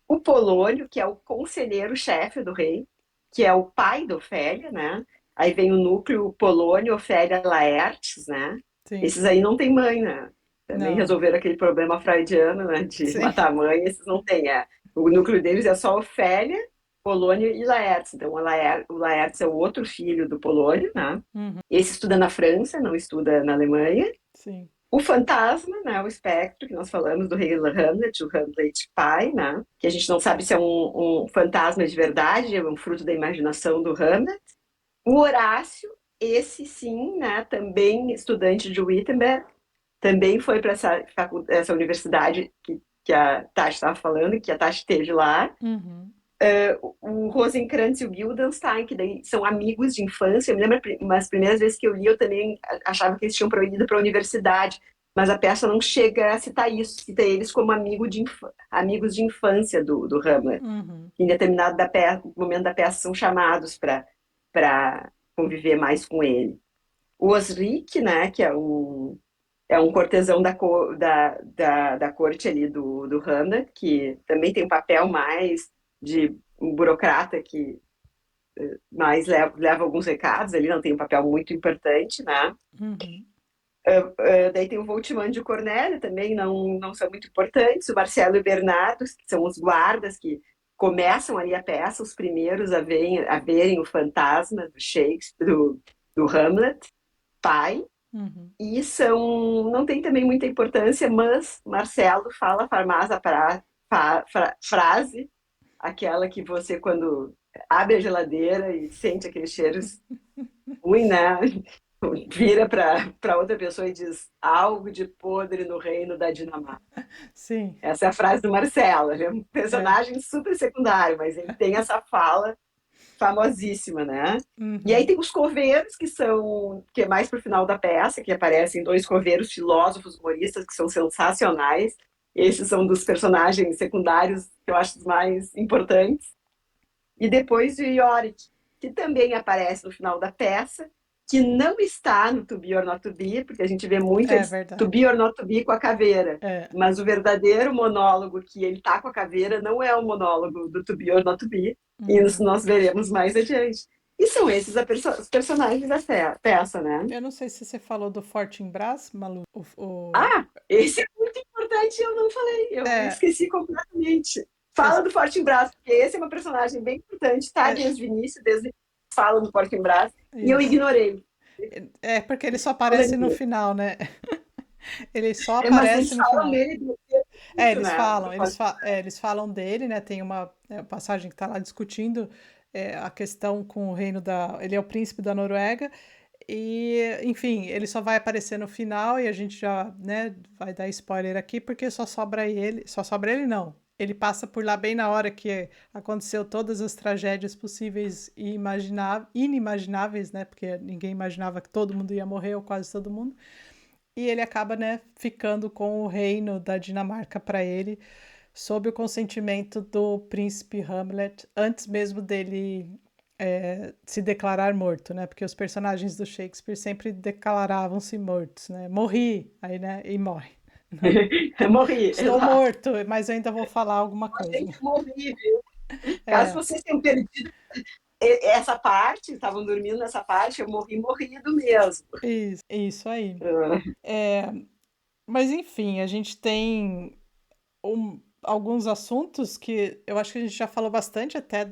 O Polônio, que é o conselheiro-chefe do rei, que é o pai da Ofélia, né? Aí vem o núcleo Polônio, Ofélia, Laertes, né? sim, Esses aí não tem mãe, né? Também não, resolveram aquele problema freudiano, né? De sim, matar a mãe, esses não tem. O núcleo deles é só Ofélia, Polônio e Laertes. Então, o Laertes é o outro filho do Polônio, né? uhum, Esse estuda na França, não estuda na Alemanha. sim, O fantasma, né, o espectro, que nós falamos do rei Hamlet, o Hamlet pai, né, que a gente não sabe se é um fantasma de verdade, é um fruto da imaginação do Hamlet. O Horácio, esse sim, né, também estudante de Wittenberg, também foi para essa universidade que a Tati estava falando, que a Tati esteve lá. uhum, O Rosencrantz e o Guildenstein, que daí são amigos de infância. Eu me lembro umas primeiras vezes que eu li, eu também achava que eles tinham proibido para a universidade, mas a peça não chega a citar isso, cita eles como amigos de infância do Hamlet. uhum, Em determinado momento da peça são chamados para conviver mais com ele. O Osric, né, que é é um cortesão da corte ali do Hamlet, que também tem um papel mais de um burocrata que mais leva alguns recados ali, não tem um papel muito importante, né? Uhum. Daí tem o Voltimand e o Cornélio também, não são muito importantes. O Marcelo e o Bernardo, que são os guardas que começam ali a peça, os primeiros a verem o fantasma do Shakespeare, do Hamlet, pai. Uhum. E não tem também muita importância, mas Marcelo fala a famosa frase, aquela que você, quando abre a geladeira e sente aqueles cheiros ruins, né? Vira para outra pessoa e diz algo de podre no reino da Dinamarca. Sim, Essa é a frase do Marcelo. Ele é um é. personagem super secundário, mas ele tem essa fala famosíssima, né? E aí Uhum. tem os coveiros, que é mais pro final da peça, que aparecem dois coveiros filósofos humoristas que são sensacionais. Esses são dos personagens secundários que eu acho os mais importantes. E depois o Yorick, que também aparece no final da peça, que não está no To Be or Not To Be, porque a gente vê muito É eles To verdade. Be or Not To Be com a caveira. É. Mas o verdadeiro monólogo que ele tá com a caveira não é o monólogo do To Be or Not To Be, e isso Uhum. nós veremos mais adiante. E são esses os personagens da peça, né? Eu não sei se você falou do Fortinbras, Malu. Ah, esse é muito importante, eu não falei, eu É, esqueci completamente. Fala esse- do Fortinbras, porque esse é uma personagem bem importante, tá é, desde o início, desde que fala do Fortinbras, e eu isso. ignorei. É porque ele só aparece no Polêmica. final, né? Ele só Mas aparece eles no falam final. nele do É, início, né? Do eles falam dele, né? Tem uma passagem que está lá discutindo a questão com o reino da. Ele é o príncipe da Noruega. E, enfim, ele só vai aparecer no final e a gente já, né, vai dar spoiler aqui, porque só sobra ele. Só sobra ele, não. Ele passa por lá bem na hora que aconteceu todas as tragédias possíveis e inimagináveis, né? Porque ninguém imaginava que todo mundo ia morrer, ou quase todo mundo. E ele acaba, né, ficando com o reino da Dinamarca para ele, sob o consentimento do príncipe Hamlet, antes mesmo dele se declarar morto, né? Porque os personagens do Shakespeare sempre declaravam-se mortos, né? Morri, aí, né? E morre. Não, Morri, estou exato. morto, mas eu ainda vou falar alguma coisa. Gente, morri, viu? Caso É, vocês tenham perdido essa parte, estavam dormindo nessa parte, eu morri morrido mesmo. isso aí. Ah, É, mas enfim, a gente tem alguns assuntos que eu acho que a gente já falou bastante até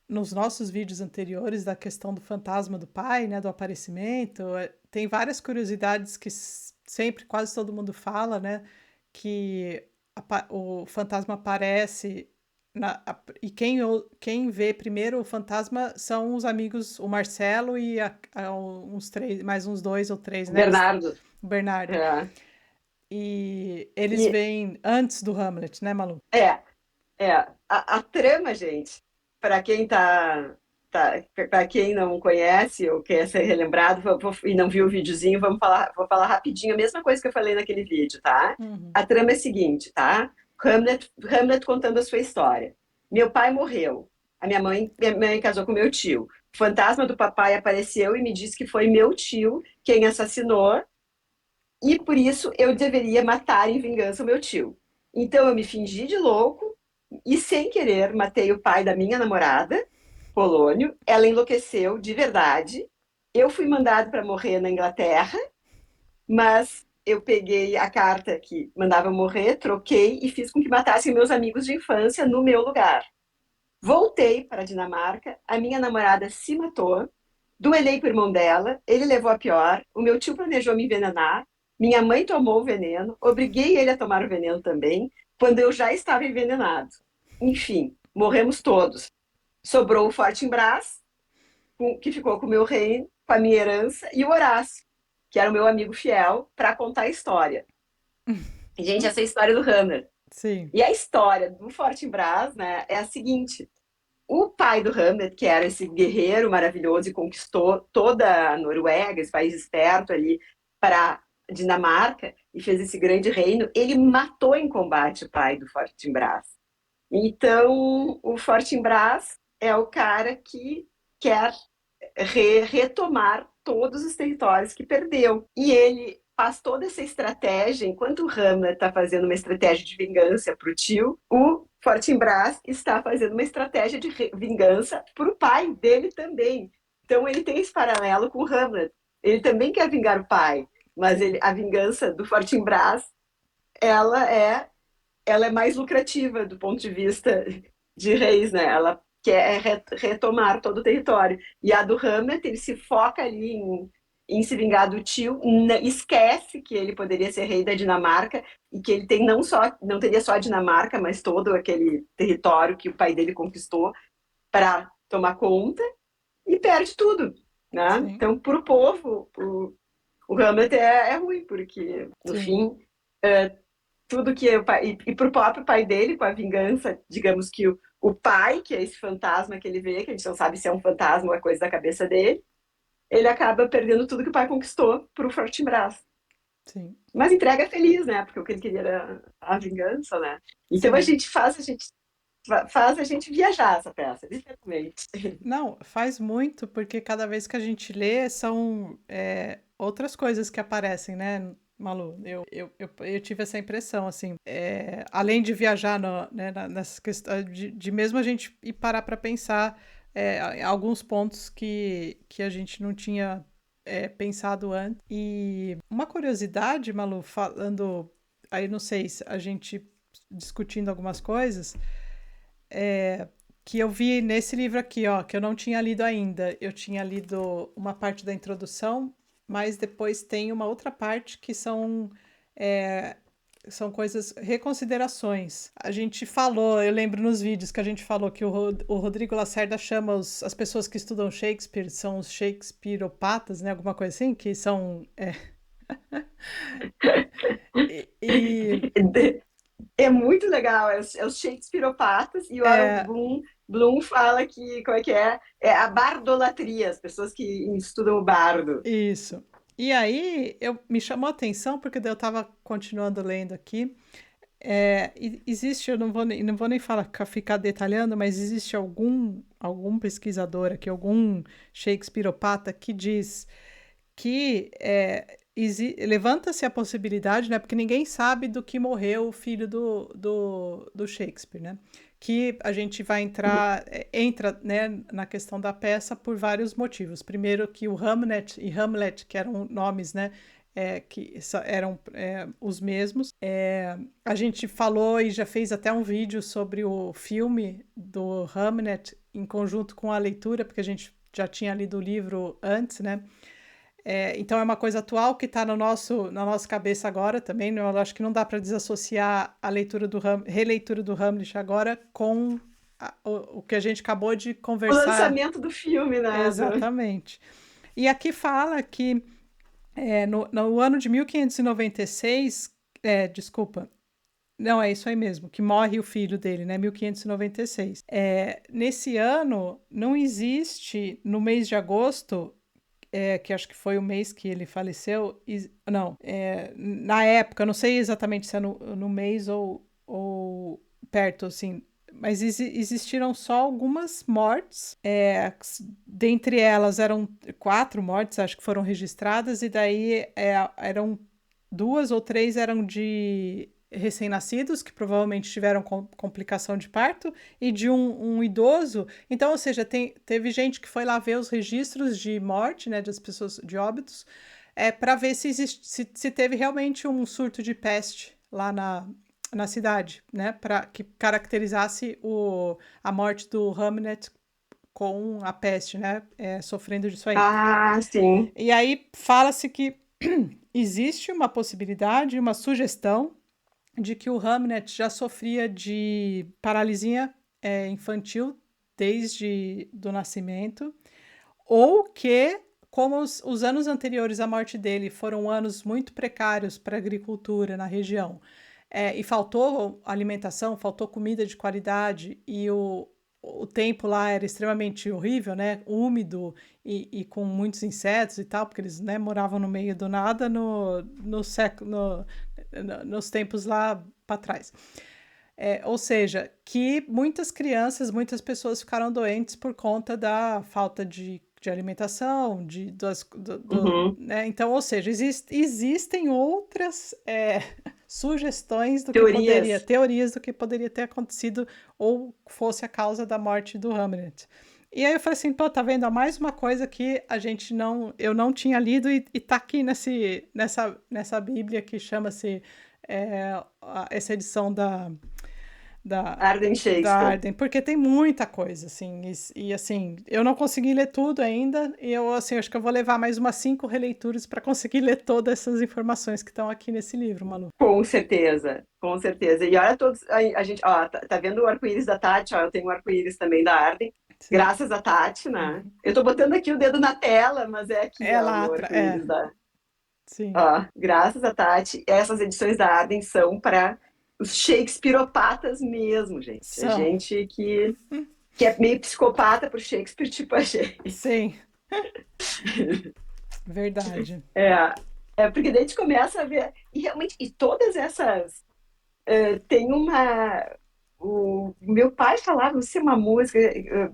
nos nossos vídeos anteriores da questão do fantasma do pai, né, do aparecimento. Tem várias curiosidades que sempre quase todo mundo fala, né, que o fantasma aparece e quem vê primeiro o fantasma são os amigos, o Marcelo e uns três, mais uns dois ou três, né, Bernardo. o Bernardo. É. E eles E vêm antes do Hamlet, né, Malu? é, a trama, gente, para quem para quem não conhece ou quer ser relembrado e não viu o videozinho, vou falar rapidinho a mesma coisa que eu falei naquele vídeo, tá? Uhum. A trama é a seguinte, tá? Hamlet contando a sua história. Meu pai morreu. Minha mãe casou com meu tio. O fantasma do papai apareceu e me disse que foi meu tio quem assassinou e por isso eu deveria matar em vingança o meu tio. Então eu me fingi de louco e, sem querer, matei o pai da minha namorada, Polônio. Ela enlouqueceu de verdade. Eu fui mandado para morrer na Inglaterra, mas eu peguei a carta que mandava morrer, troquei e fiz com que matassem meus amigos de infância no meu lugar. Voltei para a Dinamarca, a minha namorada se matou, duelei com o irmão dela, ele levou a pior, o meu tio planejou me envenenar, minha mãe tomou o veneno, obriguei ele a tomar o veneno também, quando eu já estava envenenado. Enfim, morremos todos. Sobrou o Fortinbras, que ficou com o meu reino, com a minha herança, e o Horácio, que era o meu amigo fiel, para contar a história. Gente, essa é a história do Hammer. Sim. E a história do Fortinbras, né, é a seguinte: o pai do Hamlet, que era esse guerreiro maravilhoso e conquistou toda a Noruega, esse país esperto ali, para Dinamarca e fez esse grande reino, ele matou em combate o pai do Fortinbras. Então, o Fortinbras é o cara que quer retomar todos os territórios que perdeu. E ele faz toda essa estratégia, enquanto o Hamlet está fazendo uma estratégia de vingança para o tio, o Fortinbras está fazendo uma estratégia de vingança para o pai dele também. Então ele tem esse paralelo com o Hamlet. Ele também quer vingar o pai, mas Sim, a vingança do Fortinbras, ela é, ela é mais lucrativa do ponto de vista de reis, né? Ela quer retomar todo o território. E a do Hamlet, ele se foca ali em se vingar do tio, esquece que ele poderia ser rei da Dinamarca e que ele tem não teria só a Dinamarca, mas todo aquele território que o pai dele conquistou para tomar conta e perde tudo, né? sim, Então, para o povo, o Hamlet é ruim, porque, no sim. fim, tudo que o pai, e para o próprio pai dele, com a vingança, digamos que o pai, que é esse fantasma que ele vê, que a gente não sabe se é um fantasma ou é coisa da cabeça dele, ele acaba perdendo tudo que o pai conquistou para o Fortinbras. Sim, Mas entrega feliz, né? Porque o que ele queria era a vingança, né? Então sim. faz a gente viajar essa peça, literalmente. Não, faz muito, porque cada vez que a gente lê são outras coisas que aparecem, né, Malu? Eu tive essa impressão, assim, além de viajar né, nessa questão, de mesmo a gente ir parar para pensar alguns pontos que a gente não tinha pensado antes. E uma curiosidade, Malu, falando, aí não sei se a gente discutindo algumas coisas que eu vi nesse livro aqui, ó, que eu não tinha lido ainda. Eu tinha lido uma parte da introdução, mas depois tem uma outra parte que é, são coisas, reconsiderações. A gente falou, eu lembro nos vídeos que a gente falou que o Rodrigo Lacerda chama as pessoas que estudam Shakespeare, são os Shakespeareopatas, né? Alguma coisa assim, que são. E É muito legal, os Shakespeareopatas e o Aaron é, Bloom fala que, como é que é? É a bardolatria, as pessoas que estudam o bardo. isso. E aí me chamou a atenção, porque daí eu estava continuando lendo aqui. Existe, eu não vou nem ficar detalhando, mas existe algum pesquisador aqui, algum Shakespeareopata que diz que levanta-se a possibilidade, né? Porque ninguém sabe do que morreu o filho do Shakespeare, né? Que a gente vai entra, né, na questão da peça por vários motivos. Primeiro que o Hamlet e Hamlet, que eram nomes, né? Eram os mesmos. A gente falou e já fez até um vídeo sobre o filme do Hamlet em conjunto com a leitura, porque a gente já tinha lido o livro antes, né? Então é uma coisa atual que está na nossa cabeça agora também. Eu acho que não dá para desassociar a releitura do Hamlet agora com o que a gente acabou de O conversar. lançamento do filme, né? Exatamente. E aqui fala que no ano de 1596, desculpa, não, é isso aí mesmo, que morre o filho dele, né? 1596. Nesse ano, não existe, no mês de agosto, que acho que foi o mês que ele faleceu, não, na época, não sei exatamente se é no mês ou perto, assim, mas existiram só algumas mortes, dentre elas eram 4 mortes, acho que foram registradas, e daí eram 2 ou 3 eram de recém-nascidos, que provavelmente tiveram complicação de parto, e de um idoso. Então, ou seja, teve gente que foi lá ver os registros de morte, né, das pessoas de óbitos, para ver se teve realmente um surto de peste lá na cidade, né, para que caracterizasse a morte do Hamlet com a peste, né, sofrendo disso aí. Ah, sim. E aí fala-se que existe uma possibilidade, uma sugestão de que o Hamlet já sofria de paralisia infantil desde do nascimento, ou que, como os anos anteriores à morte dele foram anos muito precários para a agricultura na região, e faltou alimentação, faltou comida de qualidade, e o tempo lá era extremamente horrível, né? Úmido e com muitos insetos e tal, porque eles, né, moravam no meio do nada nos tempos lá para trás. Ou seja, que muitas crianças, muitas pessoas ficaram doentes por conta da falta de de alimentação, Uhum. né? Então, ou seja, existem outras sugestões do que poderia, Teorias. teorias do que poderia ter acontecido ou fosse a causa da morte do Hamlet. E aí eu falei assim, pô, tá vendo? Há mais uma coisa que eu não tinha lido e tá aqui nessa Bíblia que chama-se essa edição da, Arden da Shakespeare. Arden, porque tem muita coisa, assim, assim, eu não consegui ler tudo ainda, e eu, assim, acho que eu vou levar mais umas 5 releituras para conseguir ler todas essas informações que estão aqui nesse livro, Manu. Com certeza, com certeza. E olha todos, a gente, ó, tá vendo o arco-íris da Tati? Ó, eu tenho um arco-íris também da Arden, Sim. graças a Tati, né? Uhum. Eu tô botando aqui o dedo na tela, mas é aqui, É ó, o lá meu atrás, arco-íris da. sim. Ó, graças a Tati, essas edições da Arden são para os Shakespeareopatas mesmo, gente. A São, gente que é meio psicopata por Shakespeare, tipo a gente. sim, verdade. É, porque daí a gente começa a ver. E realmente, e todas essas. Tem uma. O meu pai falava, isso é uma música,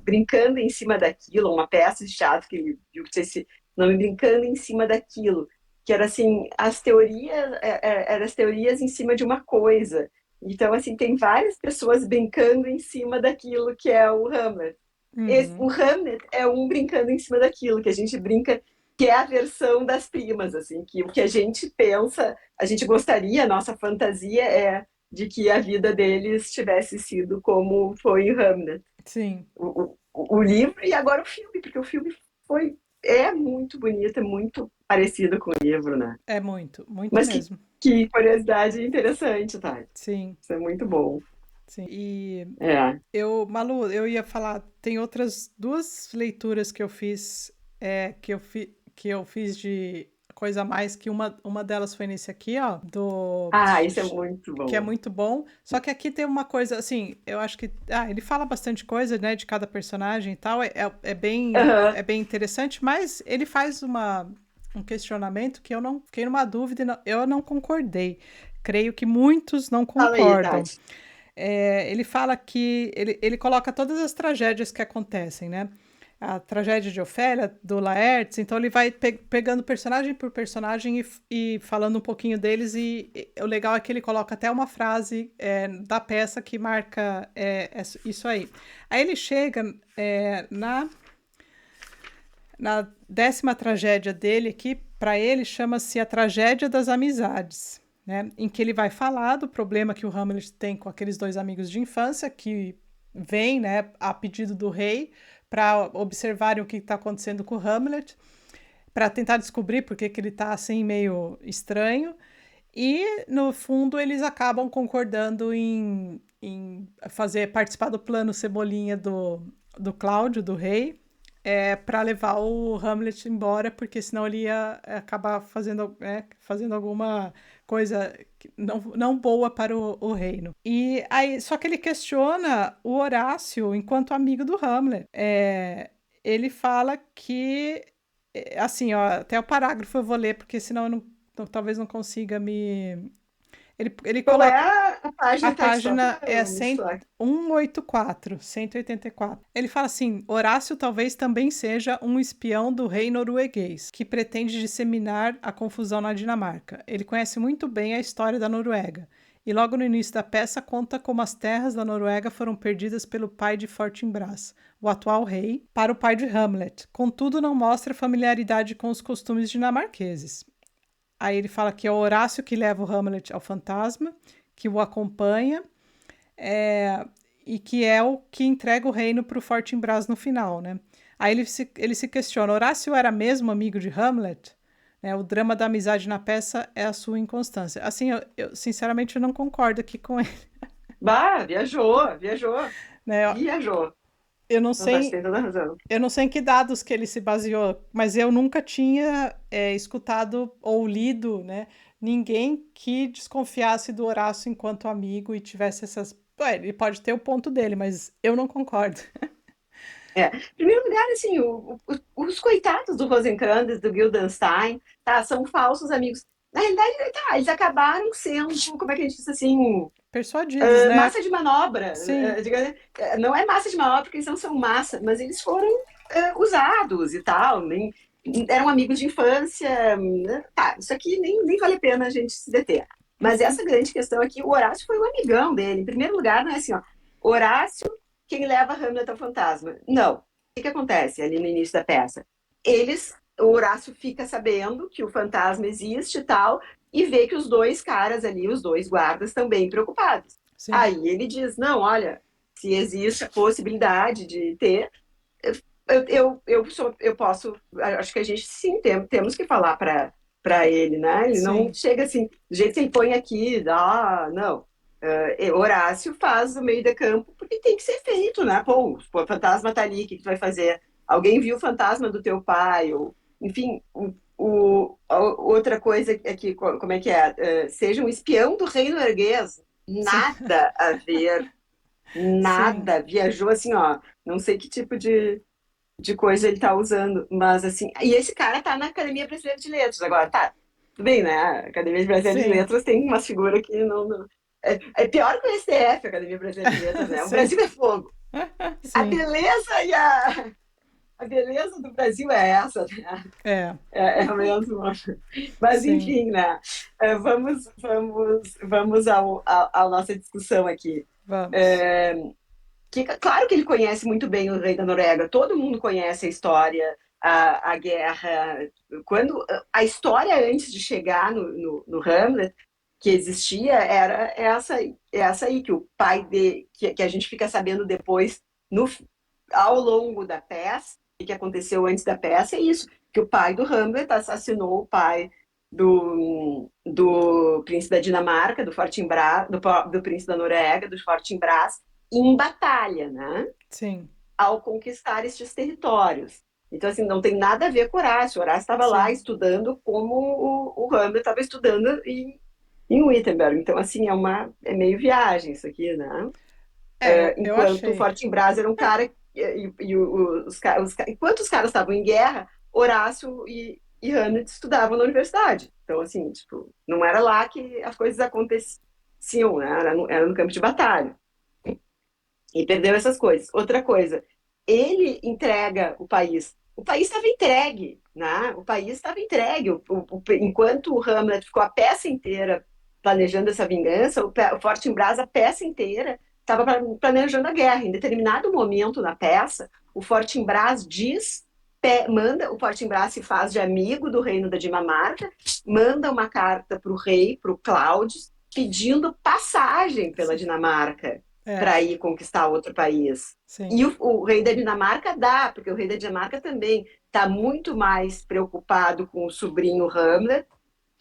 brincando em cima daquilo, uma peça de teatro que ele viu, que esse nome brincando em cima daquilo, que era assim, as teorias, eram as teorias em cima de uma coisa. Então, assim, tem várias pessoas brincando em cima daquilo que é o Hamlet. O Uhum. Hamlet é um brincando em cima daquilo, que a gente brinca, que é a versão das primas, assim, que o que a gente pensa, a gente gostaria, a nossa fantasia é de que a vida deles tivesse sido como foi o Hamlet. Sim, O livro e agora o filme, porque o filme é muito bonito, é muito parecido com o livro, né? é muito, muito Mas mesmo. que curiosidade interessante, tá? Sim, Isso é muito bom. sim. E É. Malu, eu ia falar, tem outras 2 leituras que eu fiz, que eu fiz de coisa a mais, que uma delas foi nesse aqui, ó, Ah, isso é muito que é bom. muito bom. Só que aqui tem uma coisa, assim, eu acho que, ele fala bastante coisa, né, de cada personagem e tal, Aham. é bem interessante, mas ele faz um questionamento que eu não, fiquei numa dúvida, e eu não concordei. Creio que muitos não Fala aí, concordam. Tati. Ele fala que ele coloca todas as tragédias que acontecem, né? A tragédia de Ofélia, do Laertes, então ele vai pegando personagem por personagem e falando um pouquinho deles, e o legal é que ele coloca até uma frase da peça que marca isso aí. Aí ele chega na 10ª tragédia dele aqui, para ele chama-se a tragédia das amizades, né? Em que ele vai falar do problema que o Hamlet tem com aqueles 2 amigos de infância que vêm, né, a pedido do rei para observarem o que está acontecendo com o Hamlet, para tentar descobrir por que ele está assim meio estranho. E no fundo eles acabam concordando em fazer participar do plano Cebolinha do Cláudio, do rei, para levar o Hamlet embora, porque senão ele ia acabar fazendo alguma coisa não boa para o reino. E aí, só que ele questiona o Horácio enquanto amigo do Hamlet. Ele fala que, assim, ó, até o parágrafo eu vou ler, porque senão eu talvez não consiga me. Ele Qual é coloca. a A página, Tati? Só página para é me situar. 184. Ele fala assim: Horácio talvez também seja um espião do rei norueguês, que pretende disseminar a confusão na Dinamarca. Ele conhece muito bem a história da Noruega. E logo no início da peça conta como as terras da Noruega foram perdidas pelo pai de Fortinbras, o atual rei, para o pai de Hamlet. Contudo, não mostra familiaridade com os costumes dinamarqueses. Aí ele fala que é o Horácio que leva o Hamlet ao fantasma, que o acompanha, é, e que é o que entrega o reino para o Fortinbras no final, né? Aí ele se questiona, Horácio era mesmo amigo de Hamlet? O drama da amizade na peça é a sua inconstância. Assim, eu sinceramente eu não concordo aqui com ele, Bah, viajou, viajou, né? viajou. Eu não Não, Tati sei, tem toda a razão. eu não sei em que dados que ele se baseou, mas eu nunca tinha escutado ou lido, né, ninguém que desconfiasse do Horácio enquanto amigo e tivesse essas. Ele pode ter o ponto dele, mas eu não concordo. Em primeiro lugar, assim, os coitados do Rosencrantz, do Guildenstern, tá, são falsos amigos. Na realidade, tá, eles acabaram sendo, como é que a gente diz assim, Persuadidos, né? massa de manobra. Sim, Não é massa de manobra porque eles não são massa, mas eles foram. usados e tal, nem, eram amigos de infância. Né? Tá, isso aqui nem vale a pena a gente se deter. Mas Uhum. essa grande questão aqui, o Horácio foi um amigão dele. Em primeiro lugar, não é assim, ó, Horácio, quem leva Hamlet ao fantasma. Não. O que que acontece ali no início da peça? O Horácio fica sabendo que o fantasma existe e tal, e vê que os dois caras ali, os dois guardas, estão bem preocupados. Sim, Aí ele diz: não, olha, se existe a possibilidade de ter, eu posso, acho que a gente sim temos que falar para ele, né? Ele não sim, chega assim, do jeito que ele põe aqui, não. Horácio faz o meio de campo porque tem que ser feito, né? Pô, o fantasma tá ali, o que que tu vai fazer? Alguém viu o fantasma do teu pai, ou, enfim, outra coisa é que, como é que é? Seja um espião do reino erguês. sim, Nada a ver, sim, nada. Viajou assim, ó, não sei que tipo de coisa ele tá usando, mas assim, e esse cara tá na Academia Brasileira de Letras agora, tá, tudo bem, né? A Academia Brasileira de sim, Letras tem umas figuras que é pior que o STF, a Academia Brasileira de Letras, né? O sim, Brasil é fogo. A sim, beleza a beleza do Brasil é essa, né? é, É mesmo. Mas sim, enfim, né? Vamos à nossa discussão aqui. vamos. Claro que ele conhece muito bem o rei da Noruega, todo mundo conhece a história, a guerra. Quando a história antes de chegar no Hamlet, que existia, era essa aí, que o pai que a gente fica sabendo depois, no, ao longo da peça, o que aconteceu antes da peça, é isso, que o pai do Hamlet assassinou o pai do príncipe da Dinamarca, do Fortinbras, do príncipe da Noruega, do Fortinbras, em batalha, né? Sim, Ao conquistar estes territórios. Então, assim, não tem nada a ver com Horácio. Horácio estava lá sim. estudando como o Hamlet estava estudando em Wittenberg. Então, assim, é meio viagem isso aqui, né? Eu Enquanto o achei. Fortinbras era um cara, enquanto os caras estavam em guerra, Horácio e Hamlet estudavam na universidade. Então, assim, tipo, não era lá que as coisas aconteciam, né? Era no campo de batalha. E perdeu essas coisas. Outra coisa, ele entrega o país. O país estava entregue, né? O país estava entregue. Enquanto o Hamlet ficou a peça inteira planejando essa vingança, o Fortinbras, a peça inteira, estava planejando a guerra. Em determinado momento na peça, o Fortinbras manda, o Fortinbras se faz de amigo do reino da Dinamarca, manda uma carta para o rei, para o Cláudio, pedindo passagem pela Sim, Dinamarca é, para ir conquistar outro país. E sim, o rei da Dinamarca dá, porque o rei da Dinamarca também está muito mais preocupado com o sobrinho Hamlet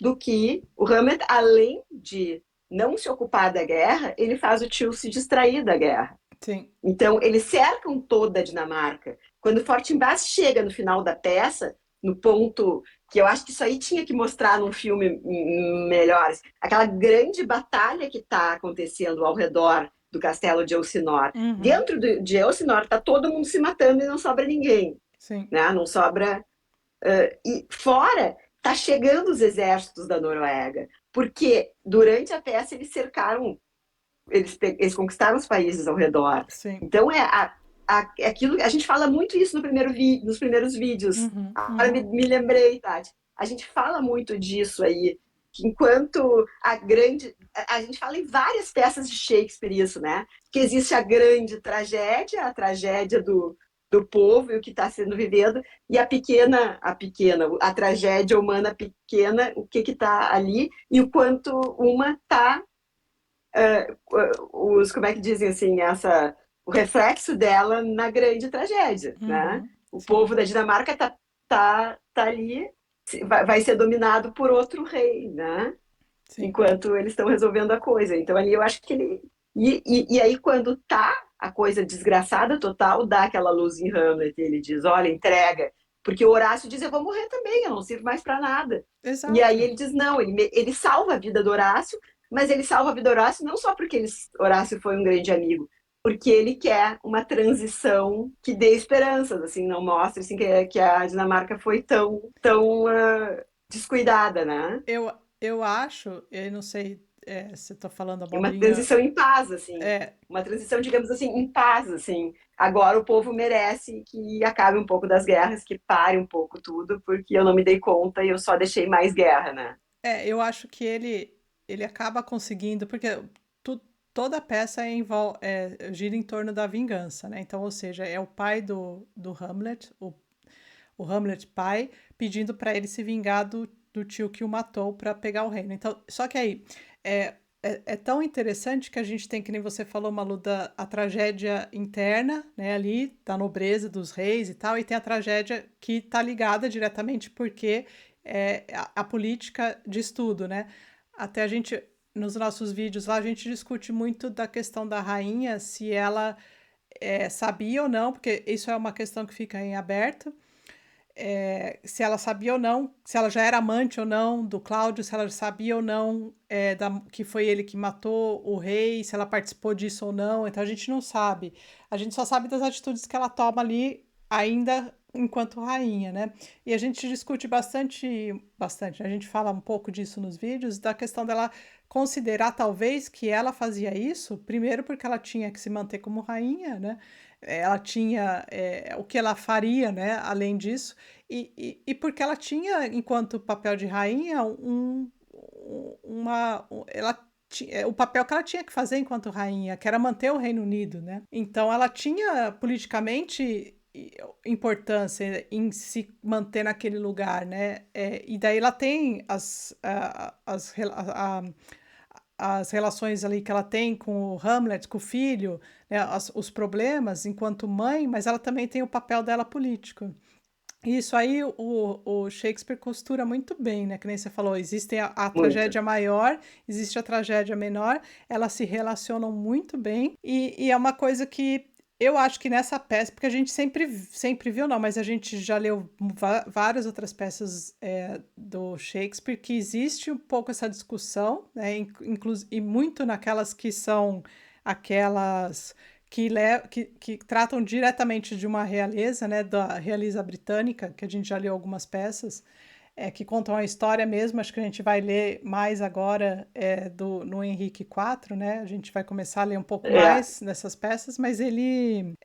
do que o Hamlet, além de não se ocupar da guerra, ele faz o tio se distrair da guerra. sim. Então, eles cercam toda a Dinamarca. Quando Fortinbras chega no final da peça, no ponto que eu acho que isso aí tinha que mostrar num filme melhor, aquela grande batalha que está acontecendo ao redor do castelo de Elsinor. Uhum, Dentro de Elsinor está todo mundo se matando e não sobra ninguém, sim, né? Não sobra. E fora está chegando os exércitos da Noruega, porque durante a peça eles cercaram, eles conquistaram os países ao redor. sim. Então aquilo, a gente fala muito isso nos primeiros vídeos. Uhum, Agora uhum, me lembrei, Tati. A gente fala muito disso aí, que enquanto a gente fala em várias peças de Shakespeare isso, né? Que existe a tragédia do povo e o que está sendo vivido, e a tragédia humana pequena, o que está ali, e o quanto uma está como é que dizem assim, o reflexo dela na grande tragédia, né? uhum, O sim, povo da Dinamarca tá ali, vai ser dominado por outro rei, né? sim. Enquanto eles estão resolvendo a coisa. Então ali eu acho que ele e aí quando tá a coisa desgraçada total, dá aquela luz em Hamlet, ele diz, olha, entrega, porque o Horácio diz, eu vou morrer também, eu não sirvo mais para nada. E aí Exato. ele diz, não, ele salva a vida do Horácio, mas ele salva a vida do Horácio não só porque Horácio foi um grande amigo, porque ele quer uma transição que dê esperanças, assim, não mostre assim, que a Dinamarca foi tão descuidada, né? Eu acho, eu não sei, você tá falando É uma abobrinha. transição em paz, assim. É, Uma transição, digamos assim, em paz, assim. Agora o povo merece que acabe um pouco das guerras, que pare um pouco tudo, porque eu não me dei conta e eu só deixei mais guerra, né? eu acho que ele acaba conseguindo, porque tu- toda a peça gira em torno da vingança, né? Então, ou seja, é o pai do Hamlet, o Hamlet pai, pedindo para ele se vingar do tio que o matou para pegar o reino. Então, só que aí é tão interessante que a gente tem, que nem você falou, Malu, a tragédia interna, né, ali, da nobreza, dos reis e tal, e tem a tragédia que está ligada diretamente porque a política de estudo, né? Até a gente, nos nossos vídeos lá, a gente discute muito da questão da rainha, se ela sabia ou não, porque isso é uma questão que fica em aberto, se ela sabia ou não, se ela já era amante ou não do Cláudio, se ela sabia ou não que foi ele que matou o rei, se ela participou disso ou não. Então a gente não sabe. A gente só sabe das atitudes que ela toma ali, ainda enquanto rainha, né? E a gente discute bastante. A gente fala um pouco disso nos vídeos, da questão dela considerar talvez que ela fazia isso, primeiro porque ela tinha que se manter como rainha, né? Ela tinha o que ela faria, né? Além disso, e porque ela tinha, enquanto papel de rainha, o papel que ela tinha que fazer enquanto rainha, que era manter o Reino Unido, né? Então ela tinha politicamente importância em se manter naquele lugar, né? E daí ela tem as relações ali que ela tem com o Hamlet, com o filho, né, os problemas enquanto mãe, mas ela também tem o papel dela político. Isso aí o Shakespeare costura muito bem, né? Que nem você falou, existe a Muito. tragédia maior, existe a tragédia menor, elas se relacionam muito bem, e é uma coisa que eu acho que nessa peça, porque a gente sempre viu, não, mas a gente já leu várias outras peças do Shakespeare, que existe um pouco essa discussão, né? E muito naquelas que são aquelas que tratam diretamente de uma realeza, né, da realeza britânica, que a gente já leu algumas peças, que contam a história mesmo. Acho que a gente vai ler mais agora no Henrique IV, né? A gente vai começar a ler um pouco É, mais dessas peças, mas ele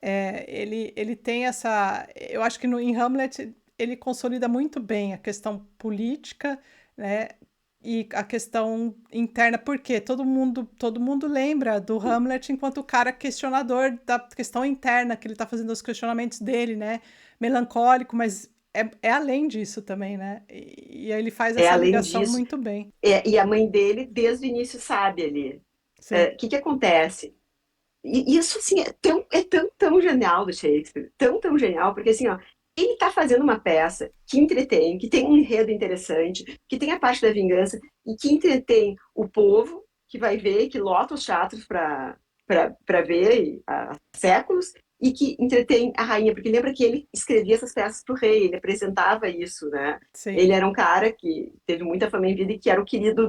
tem essa. Eu acho que em Hamlet ele consolida muito bem a questão política, né? E a questão interna, porque todo mundo lembra do Hamlet enquanto o cara questionador da questão interna, que ele tá fazendo os questionamentos dele, né? Melancólico, mas é além disso também, né? E aí ele faz essa além ligação disso, muito bem. e a mãe dele, desde o início, sabe ali. Sim. O que que acontece? E isso, assim, tão genial do Shakespeare, tão genial, porque, assim, ó, ele está fazendo uma peça que entretém, que tem um enredo interessante, que tem a parte da vingança e que entretém o povo, que vai ver, que lota os teatros para ver há séculos, e que entretém a rainha, porque lembra que ele escrevia essas peças para o rei, ele apresentava isso, né? Sim. Ele era um cara que teve muita fama em vida e que era o querido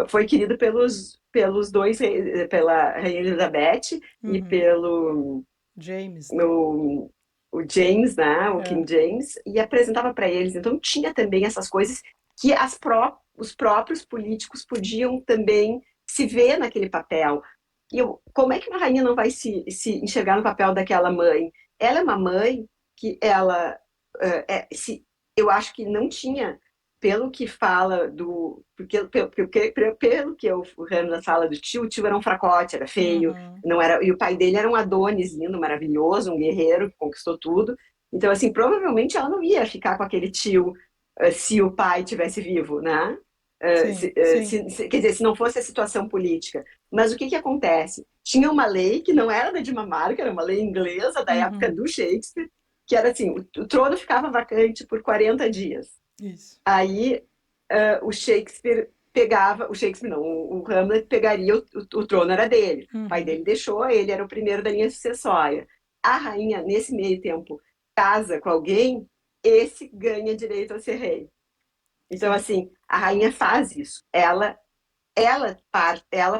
foi querido pelos dois reis, pela Rainha Elizabeth e Uhum. pelo James, né? o, o James, né, o É. King James, e apresentava para eles. Então tinha também essas coisas que os próprios políticos podiam também se ver naquele papel. Como é que uma rainha não vai se enxergar no papel daquela mãe? Ela é uma mãe que ela se eu acho que não tinha, pelo que fala do. Pelo que o Hamlet fala do tio, o tio era um fracote, era feio, Uhum. não era, e o pai dele era um Adonis lindo, maravilhoso, um guerreiro que conquistou tudo. Então, assim, provavelmente ela não ia ficar com aquele tio se o pai tivesse vivo, né? Sim, sim. Quer dizer, se não fosse a situação política. Mas o que que acontece? Tinha uma lei que não era da Dinamarca, era uma lei inglesa da época Uhum. do Shakespeare, que era assim, o trono ficava vacante por 40 dias. Isso. Aí o Shakespeare não, o Hamlet pegaria, o trono era dele. O pai Uhum. dele deixou, ele era o primeiro da linha sucessória. A rainha, nesse meio tempo, casa com alguém, esse ganha direito a ser rei. Então, Sim, assim, a rainha faz isso. Ela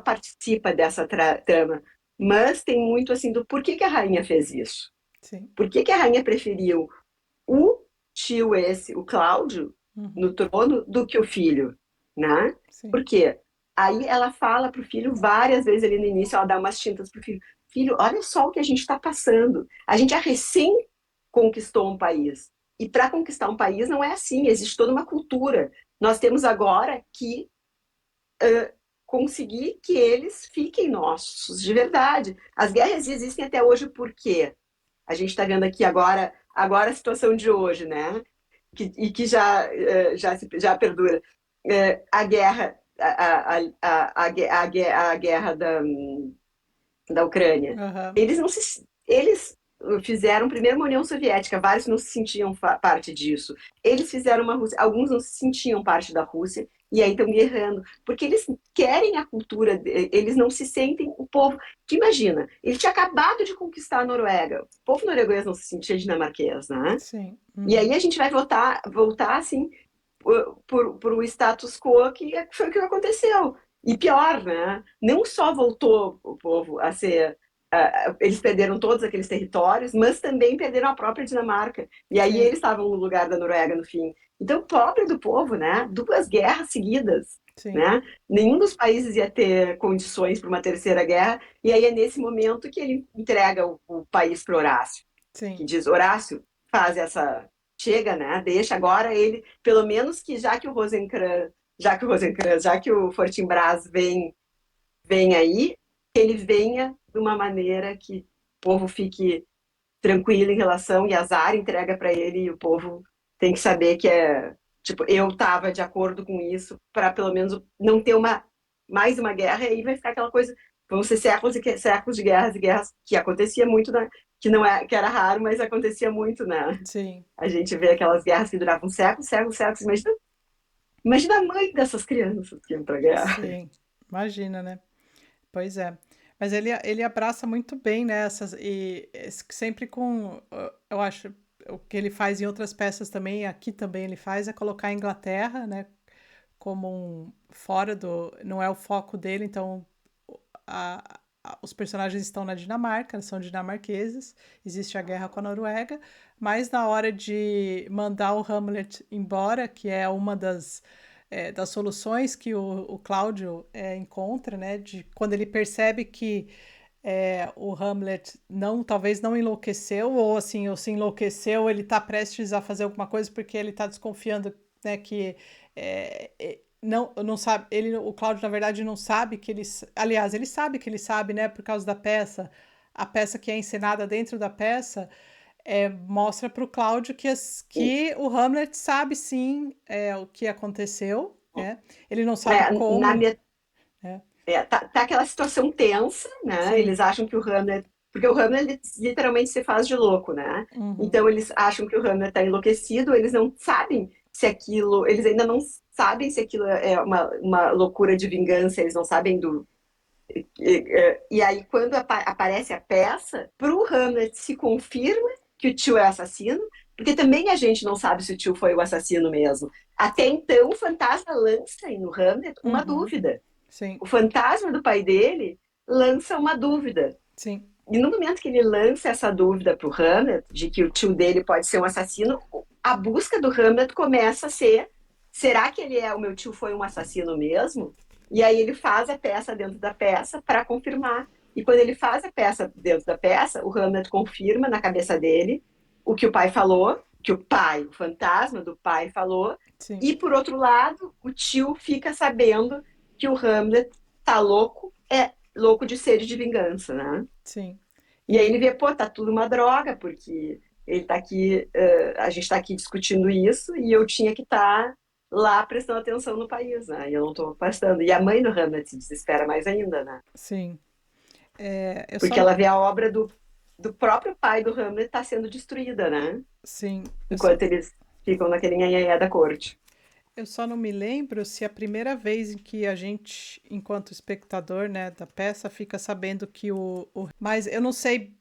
participa dessa trama, mas tem muito assim do porquê que a rainha fez isso. sim. Por que que a rainha preferiu o o Cláudio, no Uhum. trono do que o filho, né? Sim. Por quê? Aí ela fala pro filho várias vezes ali no início, ela dá umas tintas pro filho. Filho, olha só o que a gente está passando. A gente já recém conquistou um país. E para conquistar um país não é assim, existe toda uma cultura. Nós temos agora que conseguir que eles fiquem nossos, de verdade. As guerras existem até hoje porque a gente está vendo aqui agora a situação de hoje, né? E que já perdura. A guerra, a guerra da Ucrânia. Aham. Eles fizeram primeiro uma União Soviética, vários não se sentiam parte disso. Eles fizeram uma Rússia, alguns não se sentiam parte da Rússia, e aí estão guerrando, porque eles querem a cultura, eles não se sentem o povo. Que imagina, ele tinha acabado de conquistar a Noruega, o povo norueguês não se sentia dinamarquês, né? Sim. E Uhum. aí a gente vai voltar assim, por um status quo que foi o que aconteceu. E pior, né? Não só voltou o povo a ser. Eles perderam todos aqueles territórios, mas também perderam a própria Dinamarca. E aí Sim. eles estavam no lugar da Noruega no fim. Então, pobre do povo, né? Duas guerras seguidas. Sim. Né? Nenhum dos países ia ter condições para uma terceira guerra, e aí é nesse momento que ele entrega o país para Horácio, Sim. que diz: Horácio, faz essa. Chega, né? Deixa agora ele, pelo menos que já que o Fortinbras vem aí, que ele venha de uma maneira que o povo fique tranquilo em relação e azar entrega para ele e o povo tem que saber que é tipo eu estava de acordo com isso para pelo menos não ter uma mais uma guerra e aí vai ficar aquela coisa vão ser séculos e séculos de guerras e guerras que acontecia muito né? Que não é que era raro mas acontecia muito né Sim. a gente vê aquelas guerras que duravam séculos séculos séculos imagina a mãe dessas crianças que iam para guerra. Sim. Imagina, né? Pois é. Mas ele abraça muito bem, né? Sempre com. Eu acho. O que ele faz em outras peças também, aqui também ele faz, é colocar a Inglaterra, né? Como um. Fora do. Não é o foco dele, então. Os personagens estão na Dinamarca, são dinamarqueses, existe a guerra com a Noruega, mas na hora de mandar o Hamlet embora, que é uma das soluções que o Cláudio encontra, né, de quando ele percebe que o Hamlet talvez não enlouqueceu, ou assim, ou se enlouqueceu, ele está prestes a fazer alguma coisa porque ele está desconfiando, né, que não sabe, o Cláudio na verdade não sabe que ele, aliás, ele sabe que ele sabe, né, por causa da peça, a peça que é encenada dentro da peça mostra para o Cláudio que o Hamlet sabe sim o que aconteceu, né? Ele não sabe Na como, minha né? tá aquela situação tensa, né? Sim. Eles acham que o Hamlet. Porque o Hamlet literalmente se faz de louco, né? Uhum. Então eles acham que o Hamlet está enlouquecido, eles não sabem se aquilo. Eles ainda não sabem se aquilo é uma loucura de vingança, eles não sabem do. E aí, quando aparece a peça, para o Hamlet se confirma que o tio é assassino, porque também a gente não sabe se o tio foi o assassino mesmo. Até então, o fantasma lança no Hamlet uma Uhum. dúvida Sim. o fantasma do pai dele lança uma dúvida. Sim. E no momento que ele lança essa dúvida para o Hamlet, de que o tio dele pode ser um assassino, a busca do Hamlet começa a ser: será que o meu tio foi um assassino mesmo? E aí ele faz a peça dentro da peça para confirmar. E quando ele faz a peça dentro da peça, o Hamlet confirma na cabeça dele o que o pai falou, que o fantasma do pai falou, Sim. e por outro lado, o tio fica sabendo que o Hamlet tá louco, é louco de sede de vingança, né? Sim. E aí E ele vê, pô, tá tudo uma droga, porque ele tá aqui, a gente tá aqui discutindo isso e eu tinha que estar lá prestando atenção no país, né? E eu não tô prestando. E a mãe do Hamlet se desespera mais ainda, né? sim. Eu só Porque não. ela vê a obra do próprio pai do Hamlet tá sendo destruída, né? Sim. Enquanto eles ficam naquele nhanhanhé da corte. Eu só não me lembro se a primeira vez em que a gente, enquanto espectador, né, da peça, fica sabendo que mas eu não sei,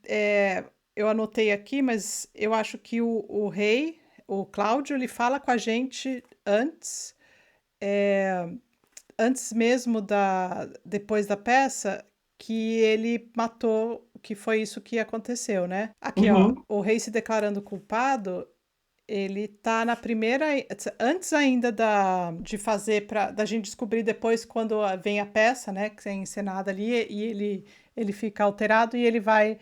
eu anotei aqui, mas eu acho que o rei, o Cláudio, ele fala com a gente é, antes mesmo depois da peça, que ele matou, que foi isso que aconteceu, né? Aqui, ó, Uhum. o rei se declarando culpado, Ele tá na primeira, antes ainda de fazer, da gente descobrir depois quando vem a peça, né, que é encenada ali, e ele fica alterado e ele vai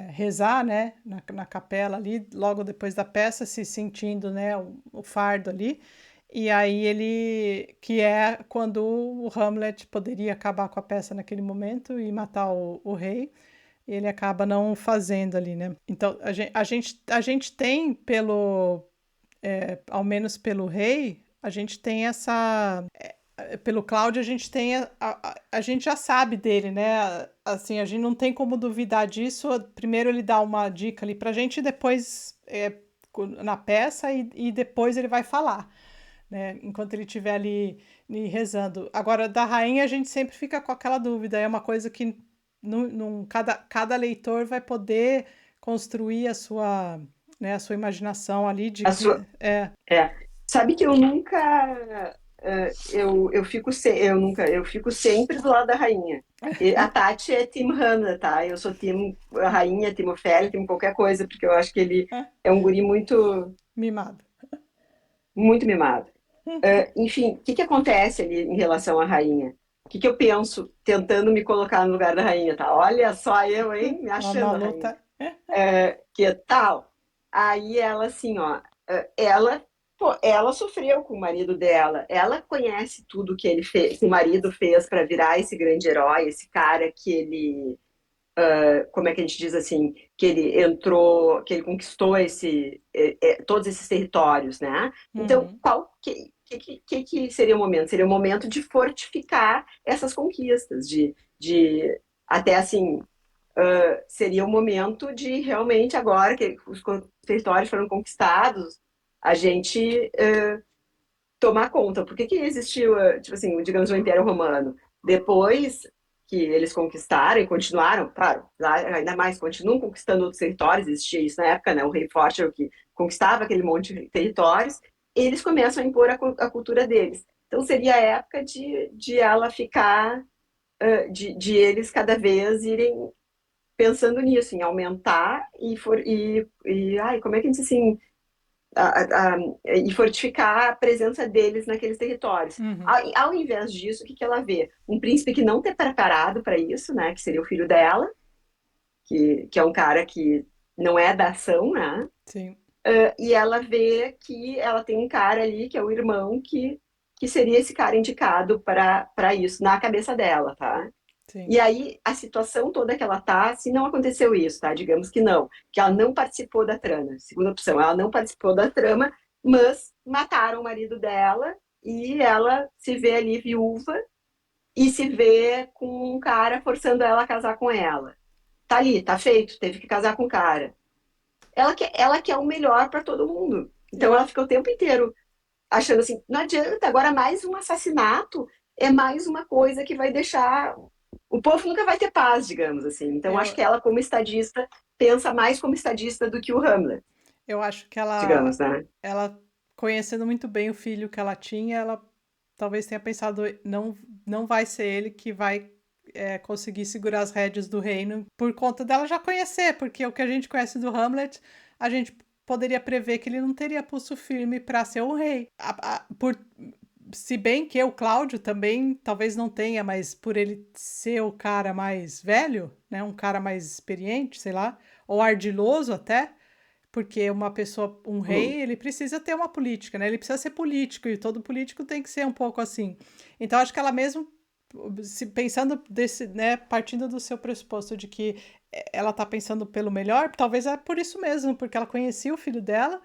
rezar, né, na capela ali, logo depois da peça, se sentindo, né, o fardo ali. E aí que é quando o Hamlet poderia acabar com a peça naquele momento e matar o rei, ele acaba não fazendo ali, né? Então a gente tem ao menos pelo rei, a gente tem pelo Cláudio, a gente tem a gente já sabe dele, né? Assim, a gente não tem como duvidar disso. Primeiro ele dá uma dica ali pra gente e depois na peça e depois ele vai falar, né? Enquanto ele estiver ali rezando. Agora, da rainha, a gente sempre fica com aquela dúvida. É uma coisa que cada leitor vai poder construir a sua imaginação ali de A que sua, é. Sabe que eu nunca, eu fico eu fico sempre do lado da rainha. E a Tati é Team Hannah, tá? Eu sou Team Rainha, Team Ofélia, Team qualquer coisa, porque eu acho que ele é um guri mimado. muito mimado. Enfim, o que que acontece ali em relação à rainha? O que que eu penso tentando me colocar no lugar da rainha, tá? Olha só eu, hein, me Uma achando a rainha. luta. Que tal? Aí ela assim, ó, ela, pô, ela sofreu com o marido dela, ela conhece tudo que ele fez, que o marido fez para virar esse grande herói, esse cara que ele, como é que a gente diz assim, que ele entrou, que ele conquistou todos esses territórios, né? Então, Uhum. que seria o momento? Seria o momento de fortificar essas conquistas, de até assim seria o momento de realmente, agora que os territórios foram conquistados, a gente tomar conta. Por que que existiu, tipo assim, digamos, o Império Romano? Depois que eles conquistaram e continuaram, claro, ainda mais, continuam conquistando outros territórios, existia isso na época, né? O rei forte era o que conquistava aquele monte de territórios, eles começam a impor a cultura deles. Então seria a época de ela ficar, de eles cada vez irem pensando nisso, em aumentar ai, como é que a gente diz assim, e fortificar a presença deles naqueles territórios. Uhum. Ao invés disso, o que que ela vê? Um príncipe que não está preparado para isso, né? Que seria o filho dela, que é um cara que não é da ação, né? Sim, E ela vê que ela tem um cara ali, que é o irmão, que seria esse cara indicado para isso, na cabeça dela, tá? sim. E aí, a situação toda que ela tá, se não aconteceu isso, tá? Digamos que não, que ela não participou da trama. Segunda opção, ela não participou da trama, mas mataram o marido dela e ela se vê ali viúva e se vê com um cara forçando ela a casar com ela. Tá ali, tá feito, teve que casar com o cara. Ela quer o melhor para todo mundo. Então Eu, ela fica o tempo inteiro achando assim, não adianta, agora mais um assassinato é mais uma coisa que vai deixar o povo nunca vai ter paz, digamos assim. Então, acho eu, que ela, como estadista, pensa mais como estadista do que o Hamlet, eu acho que digamos, né? ela, conhecendo muito bem o filho que ela tinha, ela talvez tenha pensado, não vai ser ele que vai conseguir segurar as rédeas do reino, por conta dela já conhecer, porque o que a gente conhece do Hamlet, a gente poderia prever que ele não teria pulso firme para ser o rei. Se bem que o Cláudio também talvez não tenha, mas por ele ser o cara mais velho, né, um cara mais experiente, sei lá, ou ardiloso até, porque um Hum. rei, ele precisa ter uma política, né? Ele precisa ser político e todo político tem que ser um pouco assim. Então acho que ela mesmo se pensando desse, né, partindo do seu pressuposto de que ela tá pensando pelo melhor, talvez é por isso mesmo, porque ela conhecia o filho dela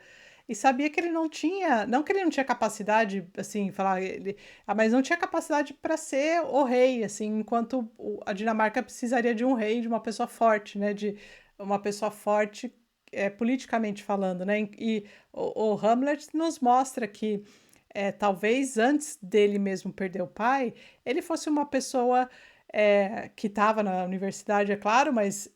e sabia que ele não tinha, não que ele não tinha capacidade, assim, falar, mas não tinha capacidade para ser o rei, assim, enquanto a Dinamarca precisaria de um rei, de uma pessoa forte, né, de uma pessoa forte politicamente falando, né? E o Hamlet nos mostra que talvez antes dele mesmo perder o pai, ele fosse uma pessoa que estava na universidade, é claro, mas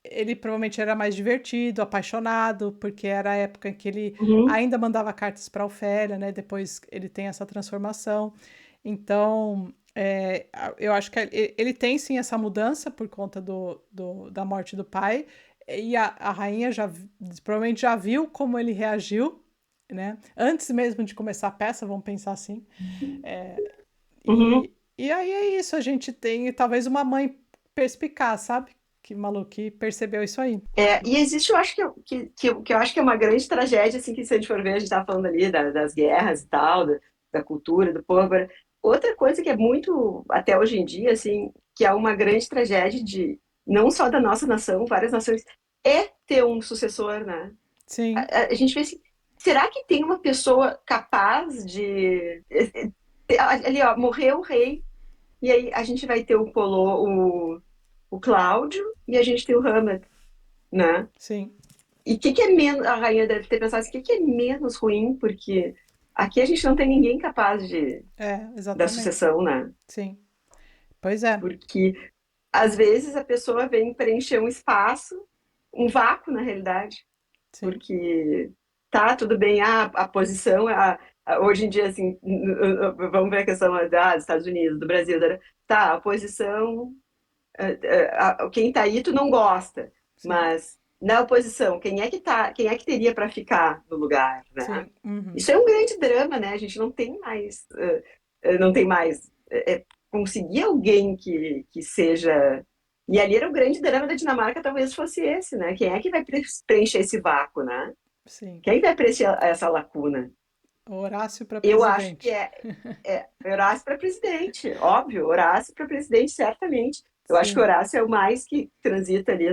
ele provavelmente era mais divertido, apaixonado, porque era a época em que ele Uhum. ainda mandava cartas para Ofélia, né? Depois ele tem essa transformação. Então, eu acho que ele tem sim essa mudança por conta da morte do pai. E a rainha provavelmente já viu como ele reagiu, né? Antes mesmo de começar a peça, vamos pensar assim. Uhum. E aí é isso, a gente tem talvez uma mãe perspicaz, sabe? Que maluco, que percebeu isso aí. E existe, eu acho que eu acho que é uma grande tragédia, assim, que se a gente for ver, a gente estava falando ali das guerras e tal, da cultura, do povo. Agora, outra coisa que é muito, até hoje em dia, assim, que é uma grande tragédia de, não só da nossa nação, várias nações, é ter um sucessor, né? Sim, A gente vê assim, será que tem uma pessoa capaz de... Ali, ó, morreu o rei, e aí a gente vai ter o Cláudio, e a gente tem o Hamlet, né? sim. E o que é menos. A rainha deve ter pensado assim: o que é menos ruim? Porque aqui a gente não tem ninguém capaz da Exatamente. sucessão, né? Sim. Pois é. Porque às vezes a pessoa vem preencher um espaço, um vácuo na realidade. Sim. Porque tá, tudo bem, a posição, hoje em dia, assim, vamos ver a questão dos Estados Unidos, do Brasil, tá, a posição. Quem tá aí tu não gosta, Sim. mas na oposição, quem é que teria para ficar no lugar, né? Sim. Uhum. Isso é um grande drama, né? A gente não tem mais conseguir alguém que seja. E ali era o grande drama da Dinamarca, talvez fosse esse, né? Quem é que vai preencher esse vácuo, né? Sim. Quem vai preencher essa lacuna? Horácio para Eu acho que presidente. é Horácio para presidente, óbvio, Horácio para presidente, certamente. Eu acho que Sim. Horácio é o mais que transita ali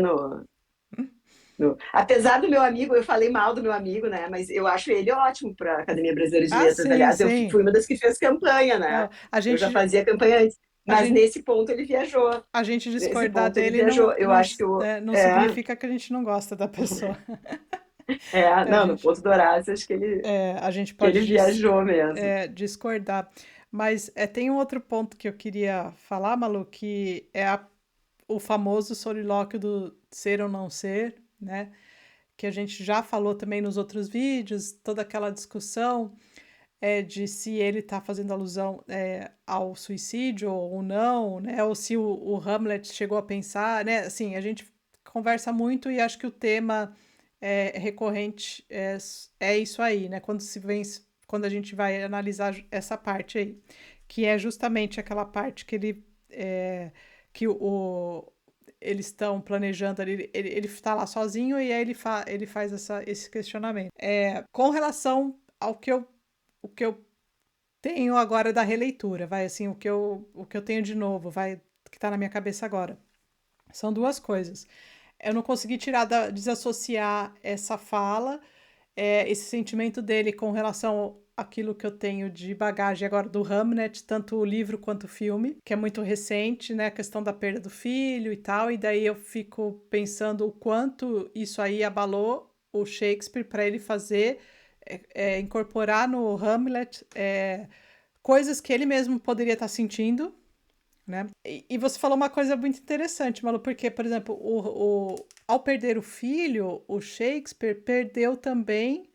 Apesar do meu amigo, eu falei mal do meu amigo, né? Mas eu acho ele ótimo para a Academia Brasileira de Ah, Letras. sim, Aliás, eu sim. fui uma das que fez campanha, Não, né? Eu já fazia campanha antes. a Mas gente, nesse ponto ele viajou. a gente Nesse discordar ponto ele dele viajou. Eu acho que não significa que a gente não gosta da pessoa. A não, no gente, ponto do Horácio, acho a gente que ele pode viajou mesmo. discordar. Mas tem um outro ponto que eu queria falar, Malu, que é o famoso solilóquio do ser ou não ser, né? Que a gente já falou também nos outros vídeos, toda aquela discussão de se ele está fazendo alusão ao suicídio ou não, né? Ou se o Hamlet chegou a pensar, né? Assim, a gente conversa muito e acho que o tema recorrente é isso aí, né? Quando a gente vai analisar essa parte aí, que é justamente aquela parte que que eles estão planejando ali, ele está lá sozinho e aí ele faz esse questionamento. Com relação ao o que eu tenho agora da releitura, vai assim, o que eu tenho de novo, vai que está na minha cabeça agora. São duas coisas. Eu não consegui desassociar essa fala, esse sentimento dele com relação àquilo que eu tenho de bagagem agora do Hamlet, tanto o livro quanto o filme, que é muito recente, né? A questão da perda do filho e tal, e daí eu fico pensando o quanto isso aí abalou o Shakespeare para ele fazer, incorporar no Hamlet coisas que ele mesmo poderia estar sentindo, né? E você falou uma coisa muito interessante, Malu, porque, por exemplo, ao perder o filho, o Shakespeare perdeu também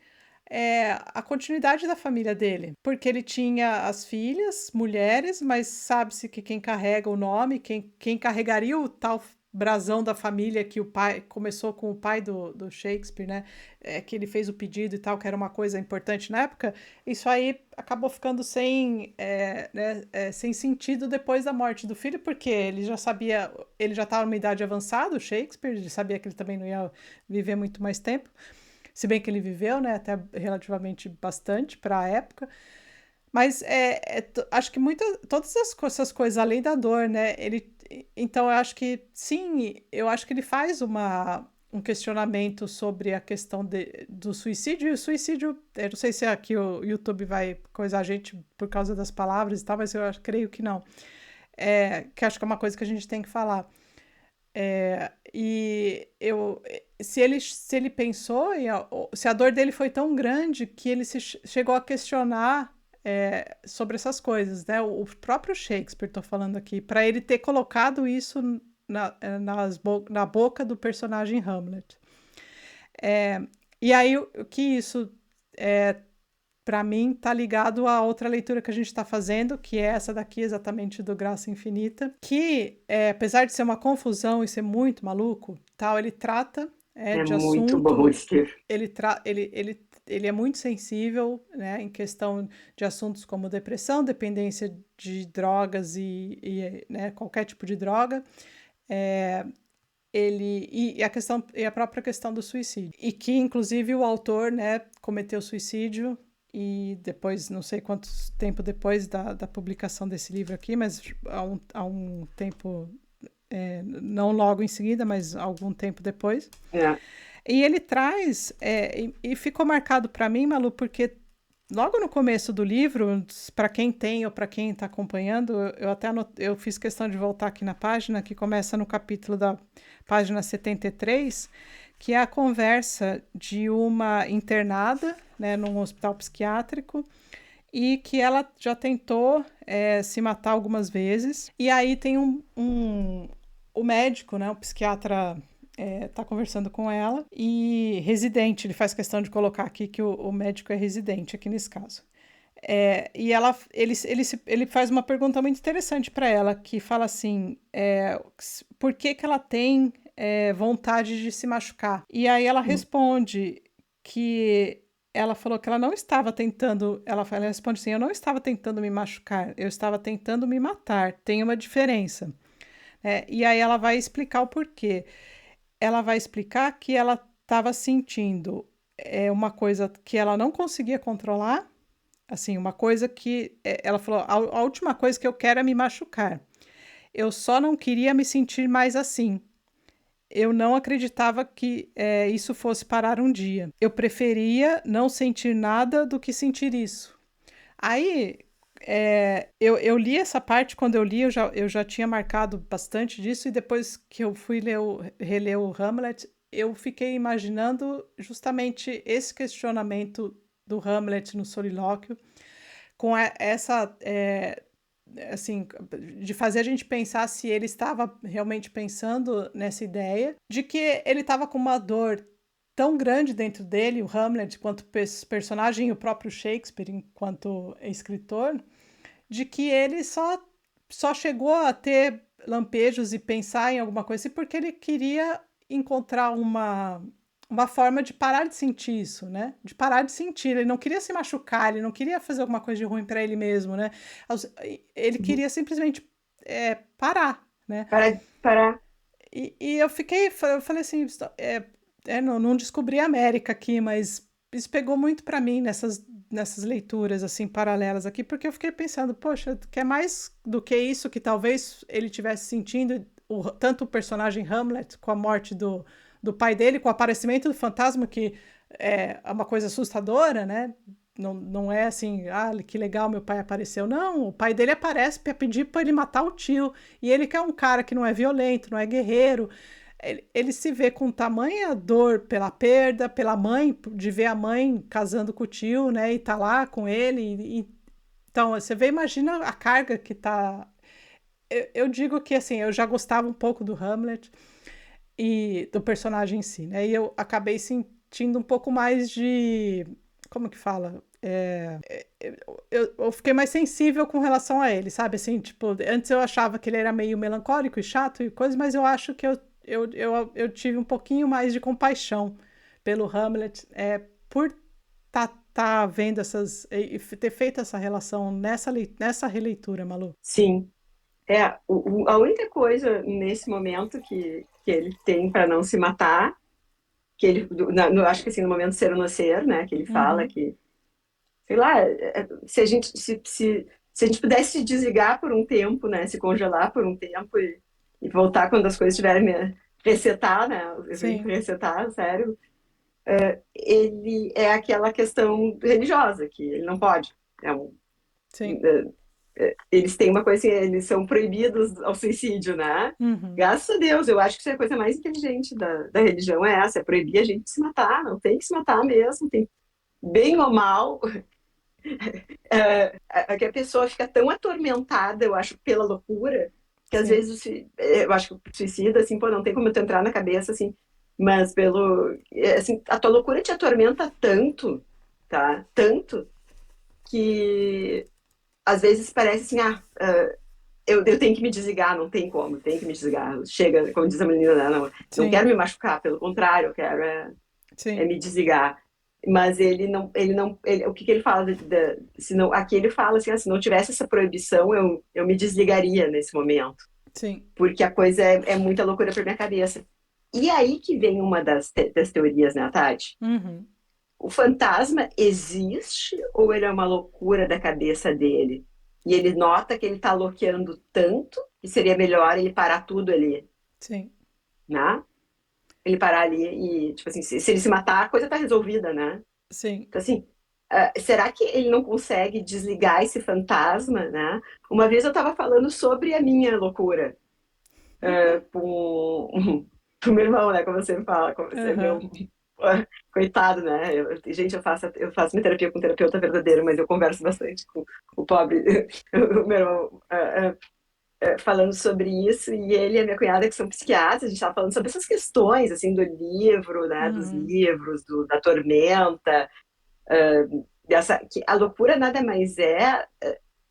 a continuidade da família dele, porque ele tinha as filhas, mulheres, mas sabe-se que quem carrega o nome, quem carregaria o tal brasão da família que o pai começou com o pai do Shakespeare, né? Que ele fez o pedido e tal, que era uma coisa importante na época. Isso aí acabou ficando sem sentido depois da morte do filho, porque ele já sabia, ele já estava numa idade avançada, o Shakespeare, ele sabia que ele também não ia viver muito mais tempo. Se bem que ele viveu, né, até relativamente bastante para a época. Mas acho que todas essas coisas, além da dor, né? Então, eu acho que, sim, eu acho que ele faz um questionamento sobre a questão do suicídio. E o suicídio, eu não sei se aqui o YouTube vai coisar a gente por causa das palavras e tal, mas creio que não. Que acho que é uma coisa que a gente tem que falar. Se ele pensou, se a dor dele foi tão grande que ele chegou a questionar sobre essas coisas, né? O próprio Shakespeare, estou falando aqui, para ele ter colocado isso na boca do personagem Hamlet. E aí, o que isso para mim tá ligado a outra leitura que a gente está fazendo, que é essa daqui exatamente do Graça Infinita, que apesar de ser uma confusão e ser muito maluco, tal, ele trata É de muito bom assunto. esse livro. Ele é muito sensível, né, em questão de assuntos como depressão, dependência de drogas né, qualquer tipo de droga. É, e a própria questão do suicídio. E que, inclusive, o autor, né, cometeu suicídio e depois, não sei quanto tempo depois da publicação desse livro aqui, mas há um tempo, não logo em seguida, mas algum tempo depois. É. E ele traz, e ficou marcado para mim, Malu, porque logo no começo do livro, para quem tem ou para quem está acompanhando, eu fiz questão de voltar aqui na página, que começa no capítulo da página 73, que é a conversa de uma internada, né, num hospital psiquiátrico, e que ela já tentou se matar algumas vezes. E aí tem o médico, né, o psiquiatra tá conversando com ela, e residente, ele faz questão de colocar aqui que o médico é residente aqui nesse caso. E ele faz uma pergunta muito interessante para ela, que fala assim, por que que ela tem vontade de se machucar? E aí ela responde que ela falou que ela não estava tentando, ela responde assim, eu não estava tentando me machucar, eu estava tentando me matar, tem uma diferença. E aí ela vai explicar o porquê. Ela vai explicar que ela estava sentindo uma coisa que ela não conseguia controlar, assim, uma coisa que ela falou, a última coisa que eu quero é me machucar. Eu só não queria me sentir mais assim. Eu não acreditava que isso fosse parar um dia. Eu preferia não sentir nada do que sentir isso. Aí eu li essa parte, quando eu li, eu já tinha marcado bastante disso, e depois que eu fui reler o Hamlet, eu fiquei imaginando justamente esse questionamento do Hamlet no solilóquio, com essa, assim, de fazer a gente pensar se ele estava realmente pensando nessa ideia, de que ele estava com uma dor tão grande dentro dele, o Hamlet, enquanto personagem, e o próprio Shakespeare, enquanto escritor, de que ele só chegou a ter lampejos e pensar em alguma coisa assim porque ele queria encontrar uma forma de parar de sentir isso, né? De parar de sentir. Ele não queria se machucar, ele não queria fazer alguma coisa de ruim para ele mesmo, né? Ele queria simplesmente parar, né? Parar. E eu falei assim, não descobri a América aqui, mas isso pegou muito para mim nessas leituras assim paralelas aqui, porque eu fiquei pensando, poxa, que é mais do que isso que talvez ele tivesse sentindo, tanto o personagem Hamlet com a morte do pai dele, com o aparecimento do fantasma, que é uma coisa assustadora, né? Não é assim, que legal, meu pai apareceu. Não, o pai dele aparece para pedir para ele matar o tio. E ele que é um cara que não é violento, não é guerreiro. Ele se vê com tamanha dor pela perda, pela mãe, de ver a mãe casando com o tio, né? E tá lá com ele. Então, você vê, imagina a carga que tá. Eu digo que, assim, eu já gostava um pouco do Hamlet e do personagem em si, né? E eu acabei sentindo um pouco mais de. Como que fala? Eu fiquei mais sensível com relação a ele, sabe? Assim, tipo, antes eu achava que ele era meio melancólico e chato e coisa, mas eu acho que eu tive um pouquinho mais de compaixão pelo Hamlet, por tá vendo e ter feito essa relação nessa releitura, Malu. Sim. A única coisa nesse momento que ele tem para não se matar, que ele, acho que assim, no momento ser ou não ser, né, que ele fala Uhum. que, sei lá, se a gente pudesse se desligar por um tempo, né, se congelar por um tempo e voltar quando as coisas estiverem resetar, né, Sim, resetar o cérebro, ele é aquela questão religiosa, que ele não pode. É um, sim. eles têm uma coisa assim, eles são proibidos ao suicídio, né? Uhum. Graças a Deus, eu acho que isso é a coisa mais inteligente da religião, é essa, é proibir a gente de se matar, não tem que se matar mesmo, tem bem ou mal, que a pessoa fica tão atormentada, eu acho, pela loucura, que às Sim. vezes eu acho que o suicida, assim, pô, não tem como tu entrar na cabeça, assim, mas assim, a tua loucura te atormenta tanto, tá? Tanto, que às vezes parece assim, eu tenho que me desligar, não tem como, tem que me desligar. Chega, como diz a menina, né, não Sim, quero me machucar, pelo contrário, eu quero sim, me desligar. Mas o que ele fala, se não, aqui ele fala assim, se não tivesse essa proibição, eu me desligaria nesse momento, sim. porque a coisa é muita loucura para minha cabeça. E aí que vem uma das teorias, né, Tati? Uhum. O fantasma existe ou ele é uma loucura da cabeça dele? E ele nota que ele está loqueando tanto que seria melhor ele parar tudo ali, Sim, né? Ele parar ali e, tipo assim, se ele se matar, a coisa tá resolvida, né? sim. Então, assim, será que ele não consegue desligar esse fantasma, né? Uma vez eu estava falando sobre a minha loucura com o meu irmão, né? Como você fala, como você é meu Aham. coitado, né? Gente, eu faço minha terapia com um terapeuta verdadeiro, mas eu converso bastante com o pobre, o meu irmão, falando sobre isso, e ele e a minha cunhada, que são psiquiatras, a gente estava falando sobre essas questões, assim, do livro, né? Dos Uhum. livros, da Tormenta, que a loucura nada mais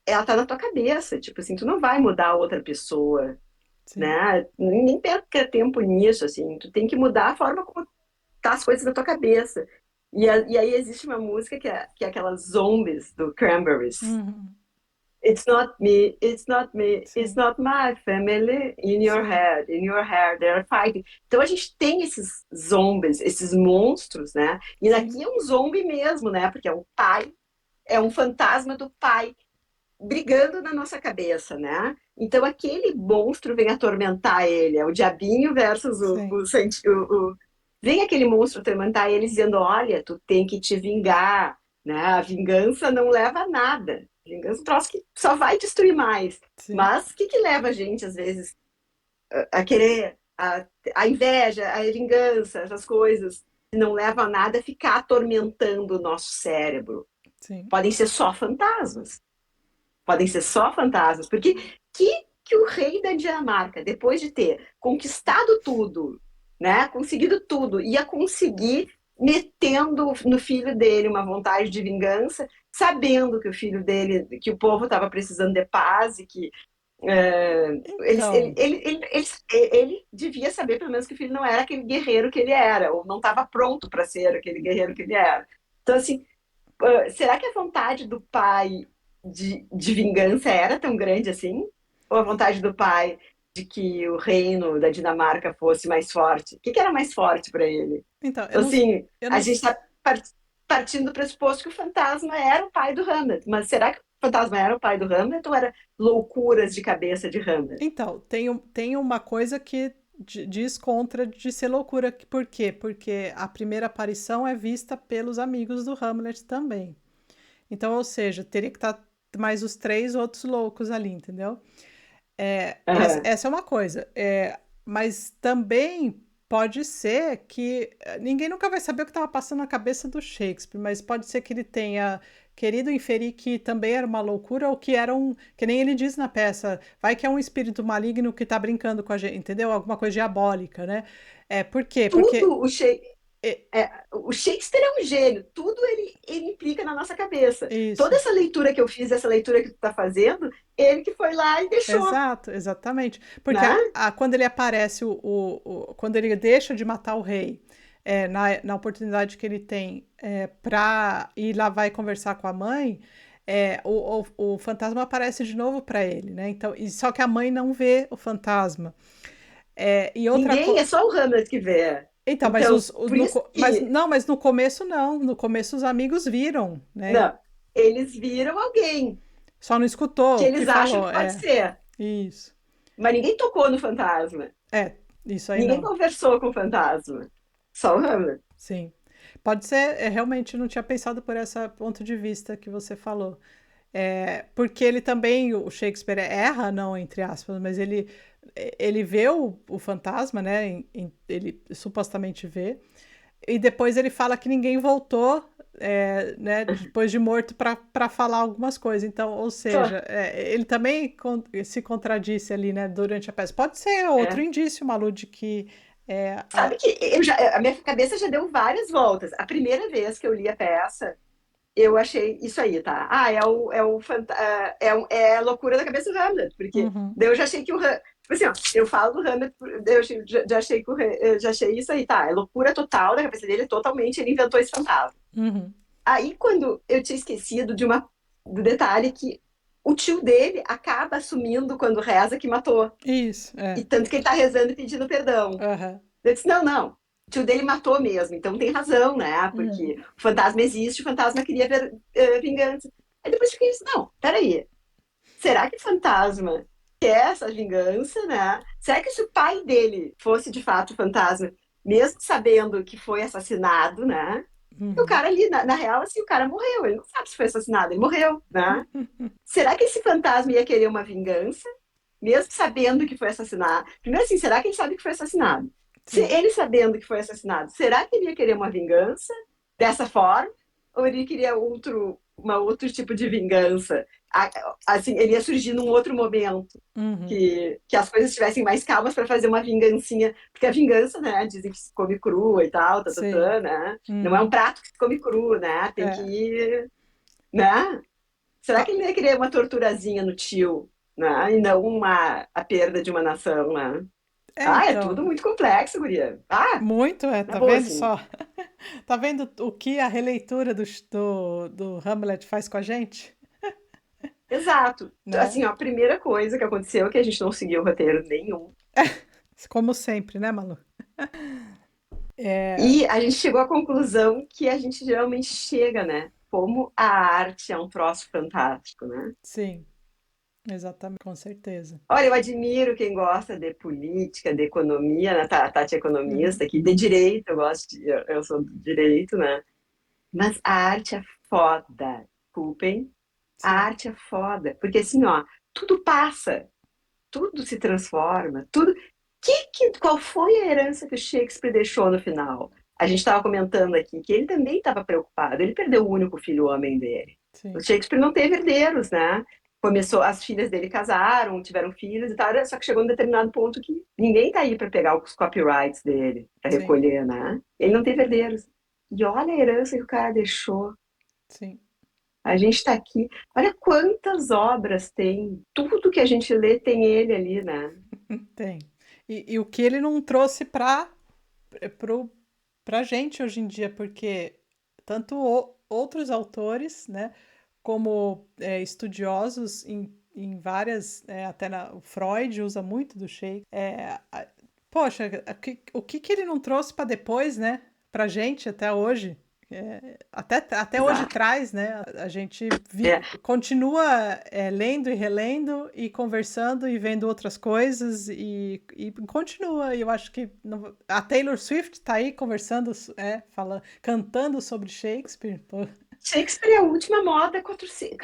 ela tá na tua cabeça, tipo assim, tu não vai mudar a outra pessoa, Sim, né? Nem perca tempo nisso, assim, tu tem que mudar a forma como tá as coisas na tua cabeça. E aí existe uma música que é aquela Zombies do Cranberries. uhum. It's not me, it's not me, it's Sim, not my family. sim, In your head, they're fighting. Então a gente tem esses zombies, esses monstros, né? E sim, aqui é um zombie mesmo, né? Porque é um pai, é um fantasma do pai brigando na nossa cabeça, né? Então aquele monstro vem atormentar ele, é o diabinho versus sim, vem aquele monstro atormentar ele dizendo, olha, tu tem que te vingar, né? A vingança não leva a nada. A vingança é um troço que só vai destruir mais. sim, Mas o que que leva a gente, às vezes, a querer a inveja, a vingança, essas coisas, que não levam a nada, é ficar atormentando o nosso cérebro. sim. Podem ser só fantasmas. Podem ser só fantasmas, porque que o rei da Dinamarca, depois de ter conquistado tudo, né, conseguido tudo, ia conseguir metendo no filho dele uma vontade de vingança, sabendo que o filho dele, que o povo estava precisando de paz e que Então, ele devia saber pelo menos que o filho não era aquele guerreiro que ele era, ou não estava pronto para ser aquele guerreiro que ele era. Então, assim, será que a vontade do pai de vingança era tão grande assim? Ou a vontade do pai de que o reino da Dinamarca fosse mais forte? O que que era mais forte para ele? então, Então, assim, eu a não, gente está partindo do pressuposto que o fantasma era o pai do Hamlet. Mas será que o fantasma era o pai do Hamlet ou era loucuras de cabeça de Hamlet? então, tem uma coisa que diz contra de ser loucura. Por quê? Porque a primeira aparição é vista pelos amigos do Hamlet também. Então, ou seja, teria que estar mais os três outros loucos ali, entendeu? Aham. Essa é uma coisa. Mas também pode ser que ninguém nunca vai saber o que estava passando na cabeça do Shakespeare, mas pode ser que ele tenha querido inferir que também era uma loucura ou que era um, que nem ele diz na peça, vai que é um espírito maligno que está brincando com a gente, entendeu? Alguma coisa diabólica, né? Por quê? Porque Tudo o Shakespeare é um gênio, tudo ele implica na nossa cabeça. Toda isso. essa leitura que eu fiz, essa leitura que tu está fazendo, ele que foi lá e deixou, Exato, exatamente. Porque né? quando ele aparece, quando ele deixa de matar o rei, na oportunidade que ele tem para ir lá vai conversar com a mãe, o fantasma aparece de novo para ele, né? Então, só que a mãe não vê o fantasma. E outra Ninguém, coisa. é só o Hamlet que vê. Então, mas, Então, por isso mas que, não, mas no começo não. No começo os amigos viram, né? não, eles viram alguém Só não que escutou o que eles acham falou. que pode ser, Isso. mas ninguém tocou no fantasma, É, isso aí ninguém não. conversou com o fantasma, só o Hamlet. Sim. Pode ser, realmente não tinha pensado por esse ponto de vista que você falou. Porque ele também, o Shakespeare erra, não, entre aspas, mas ele vê o fantasma, né? Ele supostamente vê, e depois ele fala que ninguém voltou, né, depois de morto, para falar algumas coisas. Então, ou seja, ele também se contradisse ali, né, durante a peça. Pode ser outro É. indício, Malu, de que. É, Sabe que a minha cabeça já deu várias voltas. A primeira vez que eu li a peça, eu achei isso aí, tá? Ah, é a loucura da cabeça do Hamlet, porque Uhum, daí eu já achei que tipo assim, ó, eu falo do Hamlet, daí já achei eu já achei isso aí, tá? É loucura total da cabeça dele, totalmente, ele inventou esse fantasma. uhum. Aí, quando eu tinha esquecido do detalhe que o tio dele acaba assumindo quando reza que matou. Isso, E é. tanto que ele tá rezando e pedindo perdão. Aham. Eu disse, não, não. O tio dele matou mesmo, então tem razão, né? Uhum. Porque o fantasma existe, o fantasma queria vingança. Aí depois eu fiquei assim, não, peraí. Será que o fantasma quer essa vingança, né? Será que se o pai dele fosse de fato o fantasma, mesmo sabendo que foi assassinado, né? O Uhum. cara ali, na real, assim, o cara morreu. Ele não sabe se foi assassinado, ele morreu, né? Será que esse fantasma ia querer uma vingança, mesmo sabendo que foi assassinado? Primeiro, assim, será que ele sabe que foi assassinado? Se Sim. ele sabendo que foi assassinado, será que ele ia querer uma vingança dessa forma? Ou ele queria outro tipo de vingança? Assim, ele ia surgir num outro momento. Uhum. Que as coisas estivessem mais calmas para fazer uma vingancinha, porque a vingança, né, dizem que se come crua e tal, Sim. né? Não é um Uhum. prato que se come cru, né? Tem que É. ir, né? Será que Ah, ele ia querer uma torturazinha no tio, né? E não a perda de uma nação, né? Ah, é tudo então, muito complexo, guria. Ah, muito, na tá boa, vendo assim. só? Tá vendo o que a releitura do Hamlet faz com a gente? Exato. Né? Assim, ó, a primeira coisa que aconteceu é que a gente não seguiu roteiro nenhum. Como sempre, né, Malu? É, E a gente chegou à conclusão que a gente geralmente chega, né? Como a arte é um troço fantástico, né? sim, exatamente, com certeza. Olha, eu admiro quem gosta de política, de economia, né? Tati é Uhum, economista aqui, de direito, eu sou do direito, né? Mas a arte é foda. Desculpem, a sim, arte é foda. Porque assim, ó, tudo passa, tudo se transforma, tudo. Qual foi a herança que o Shakespeare deixou no final? A gente estava comentando aqui que ele também estava preocupado. Ele perdeu o único filho homem dele. O sim, Shakespeare não teve herdeiros, né? Começou, as filhas dele casaram, tiveram filhos e tal, só que chegou um determinado ponto que ninguém tá aí para pegar os copyrights dele, para sim, recolher, né? Ele não uhum, teve herdeiros. E olha a herança que o cara deixou. sim, A gente está aqui. Olha quantas obras tem. Tudo que a gente lê tem ele ali, né? tem. E o que ele não trouxe pra gente hoje em dia, porque tanto outros autores, né, como estudiosos em várias, o Freud usa muito do Shakespeare. Poxa, o que que ele não trouxe para depois, né, pra gente até hoje? Até hoje Exato. traz, né? A gente É, continua lendo e relendo e conversando e vendo outras coisas e continua. E eu acho que a Taylor Swift tá aí conversando, falando, cantando sobre Shakespeare. Pô. Shakespeare é a última moda. 400,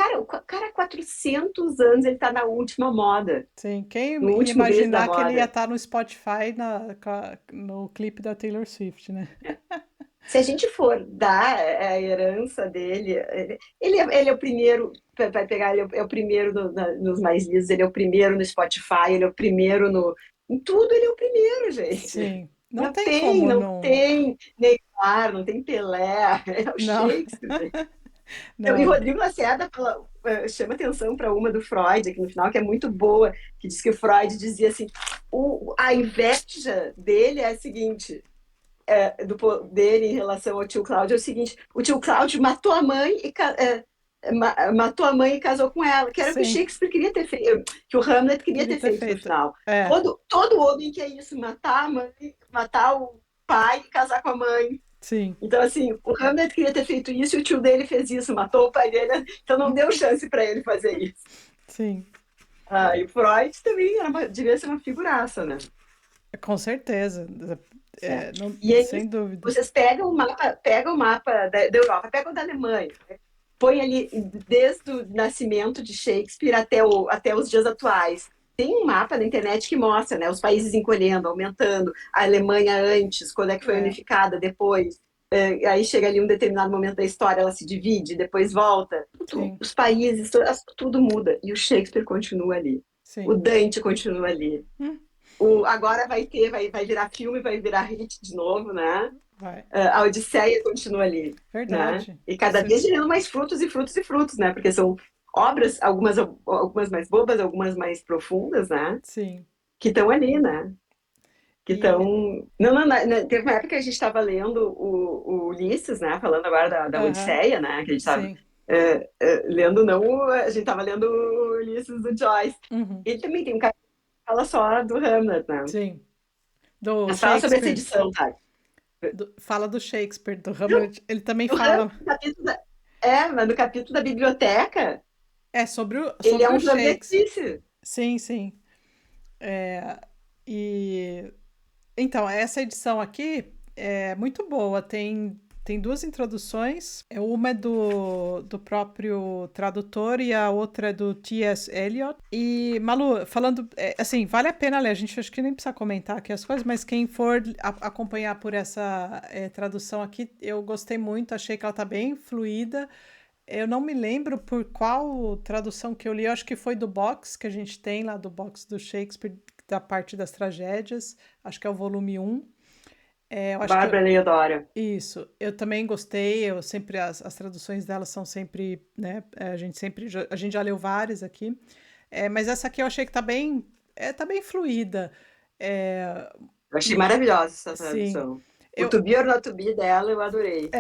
cara, 400 anos ele está na última moda. Sim, quem No ia último beijo da imaginar que ele ia moda. estar no Spotify no clipe da Taylor Swift, né? Se a gente for dar a herança dele, ele é o primeiro, vai pegar, ele é o primeiro nos mais lidos, ele é o primeiro no Spotify, ele é o primeiro no. Em tudo ele é o primeiro, gente. Sim, não tem como Não não. tem Neymar, não tem Pelé, é o Não, Shakespeare, gente. Então, e não. Rodrigo Lacerda chama atenção para uma do Freud aqui no final, que é muito boa, que diz que o Freud dizia assim: a inveja dele é a seguinte, dele em relação ao tio Cláudio é o seguinte: o tio Cláudio matou a mãe matou a mãe e casou com ela, que era o que o Sim, Shakespeare queria ter feito, que o Hamlet queria queria ter ter feito no feito. final. É, Todo homem quer isso, matar a mãe, matar o pai e casar com a mãe. sim, Então, assim, o Hamlet queria ter feito isso e o tio dele fez isso, matou o pai dele, então não deu chance para ele fazer isso. sim, Ah, e o Freud também devia ser uma figuraça, né? com certeza. É. Não, E aí, sem dúvida. vocês pegam o mapa da Europa, pegam o da Alemanha, né? Põe ali desde o nascimento de Shakespeare até os dias atuais. Tem um mapa na internet que mostra, né, os países encolhendo, aumentando, a Alemanha antes, quando é que foi É, unificada, depois. Aí chega ali um determinado momento da história, ela se divide, depois volta. sim, Os países, tudo muda. E o Shakespeare continua ali. O sim. Dante continua ali. Hum, Agora vai virar filme, vai virar hit de novo, né? vai. A Odisseia continua ali, né? Verdade. E Com cada vez certeza. gerando mais frutos e frutos e frutos, né? Porque são obras, algumas mais bobas, algumas mais profundas, né? Sim. Que estão ali, né? Que estão. E, Teve uma época que a gente estava lendo o Ulisses, né? Falando agora da aham, Odisseia, né? Que a gente estava sim. lendo, não. A gente estava lendo o Ulisses do Joyce. Uhum, Ele também tem um capítulo que fala só do Hamlet, né? sim. Do Mas fala sobre essa Shakespeare. edição, tá? Fala do Shakespeare, do Não, Hamlet. Ele também no Hamlet, fala. mas no capítulo da biblioteca, É ele é sobre o um Shakespeare. travesti. Sim, sim. É, e então, essa edição aqui é muito boa. Tem duas introduções. Uma é do próprio tradutor e a outra é do T.S. Eliot. E, Malu, falando, assim, vale a pena ler. A gente acho que nem precisa comentar aqui as coisas, mas quem for acompanhar por essa tradução aqui, eu gostei muito. Achei que ela tá bem fluida. Eu não me lembro por qual tradução que eu li, eu acho que foi do box que a gente tem lá, do box do Shakespeare, da parte das tragédias, acho que é o volume um. Eu acho que Bárbara Leodora. isso, eu também gostei, eu sempre, as traduções delas são sempre, né, a gente já leu várias aqui, mas essa aqui eu achei que tá bem fluida. É, Eu achei e, maravilhosa essa sim, tradução. O eu, To Be or Not To Be dela, eu adorei.